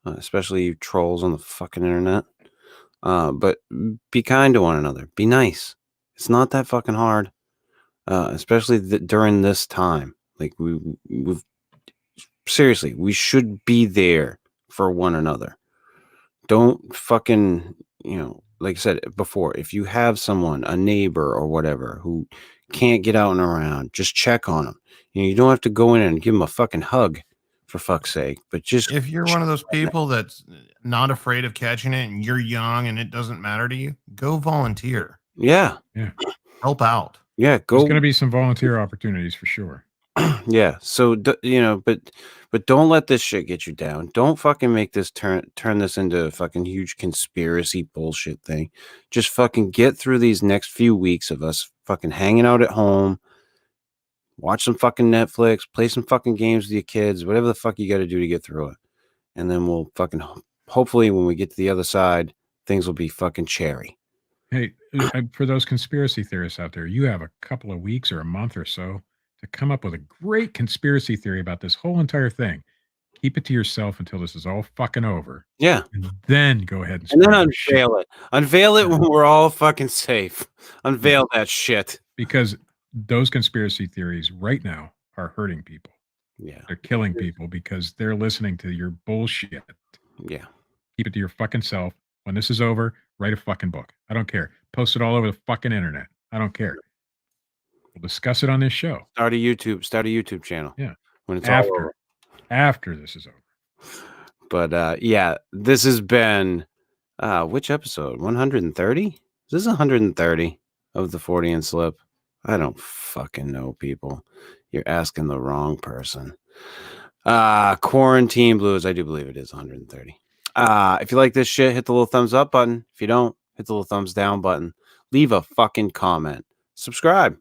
especially you trolls on the fucking internet. But be kind to one another. Be nice. It's not that fucking hard, especially during this time. Like we've seriously, we should be there for one another. Don't fucking, you know, like I said before, if you have someone, a neighbor or whatever, who can't get out and around, just check on them. You know, you don't have to go in and give them a fucking hug, for fuck's sake. But just
if you're one of those people that's not afraid of catching it and you're young and it doesn't matter to you, go volunteer.
Yeah.
Help out.
Yeah, go.
There's going to be some volunteer opportunities for sure.
Yeah. So you know, but don't let this shit get you down. Don't fucking make this turn this into a fucking huge conspiracy bullshit thing. Just fucking get through these next few weeks of us fucking hanging out at home. Watch some fucking Netflix, play some fucking games with your kids, whatever the fuck you got to do to get through it. And then we'll fucking, hopefully when we get to the other side, things will be fucking cherry.
Hey, for those conspiracy theorists out there, you have a couple of weeks or a month or so to come up with a great conspiracy theory about this whole entire thing. Keep it to yourself until this is all fucking over.
Yeah.
And then go ahead
and then unveil it. Unveil it when we're all fucking safe. Unveil that shit.
Because those conspiracy theories right now are hurting people.
Yeah.
They're killing people because they're listening to your bullshit.
Yeah.
Keep it to your fucking self. When this is over, write a fucking book. I don't care. Post it all over the fucking internet. I don't care. We'll discuss it on this show.
Start a YouTube channel.
Yeah.
When it's all over.
After this is over.
But yeah, this has been which episode? 130? Is this 130 of the Fortean Slip? I don't fucking know, people. You're asking the wrong person. Quarantine Blues, I do believe it is 130. If you like this shit, hit the little thumbs up button. If you don't, hit the little thumbs down button. Leave a fucking comment. Subscribe.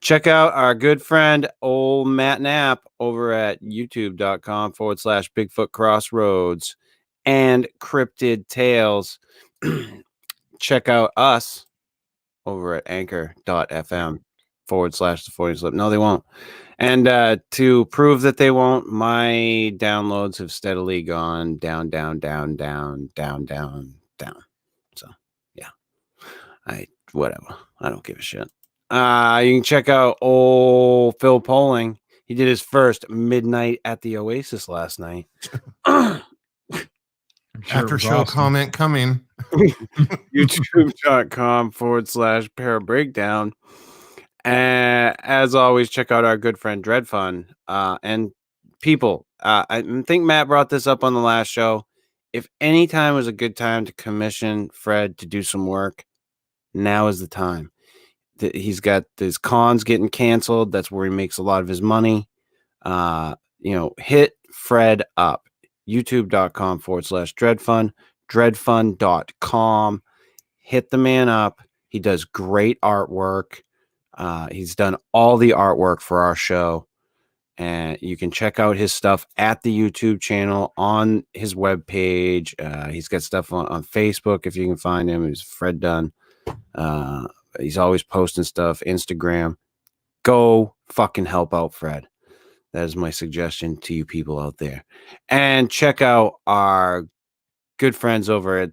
Check out our good friend, old Matt Knapp, over at youtube.com/Bigfoot Crossroads and Cryptid Tales. Check out us over at anchor.fm/the Fortean Slip. No, they won't. And to prove that they won't, my downloads have steadily gone down. So, yeah. Whatever. I don't give a shit. You can check out old Phil Poling. He did his first Midnight at the Oasis last night.
I'm sure
After show
awesome.
comment coming.
YouTube.com/para breakdown. And as always, check out our good friend Dred Funn. And people, I think Matt brought this up on the last show. If any time was a good time to commission Fred to do some work, now is the time. He's got his cons getting canceled. That's where he makes a lot of his money. Hit Fred up. YouTube.com/DredFunn, DredFunn.com. Hit the man up. He does great artwork. He's done all the artwork for our show. And you can check out his stuff at the YouTube channel on his webpage. He's got stuff on Facebook if you can find him. It's Fred Dunn. He's always posting stuff. Instagram. Go fucking help out Fred. That is my suggestion to you people out there. And check out our good friends over at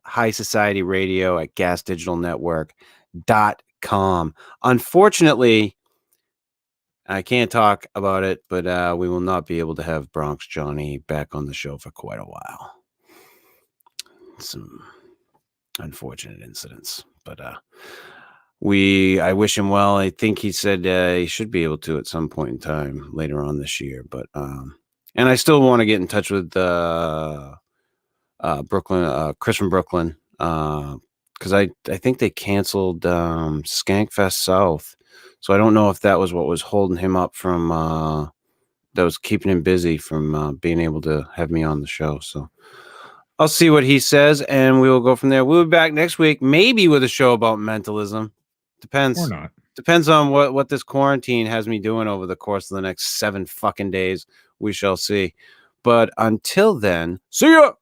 High Society Radio at gasdigitalnetwork.com. Unfortunately, I can't talk about it, but we will not be able to have Bronx Johnny back on the show for quite a while. Some unfortunate incidents, but I wish him well. I think he said he should be able to at some point in time later on this year, but and I still want to get in touch with Brooklyn, Chris from Brooklyn, because I think they canceled Skankfest South. So I don't know if that was what was holding him up from that was keeping him busy from being able to have me on the show. So I'll see what he says, and we will go from there. We'll be back next week, maybe with a show about mentalism. Depends.
Or not.
Depends on what this quarantine has me doing over the course of the next 7 fucking days. We shall see. But until then, see ya!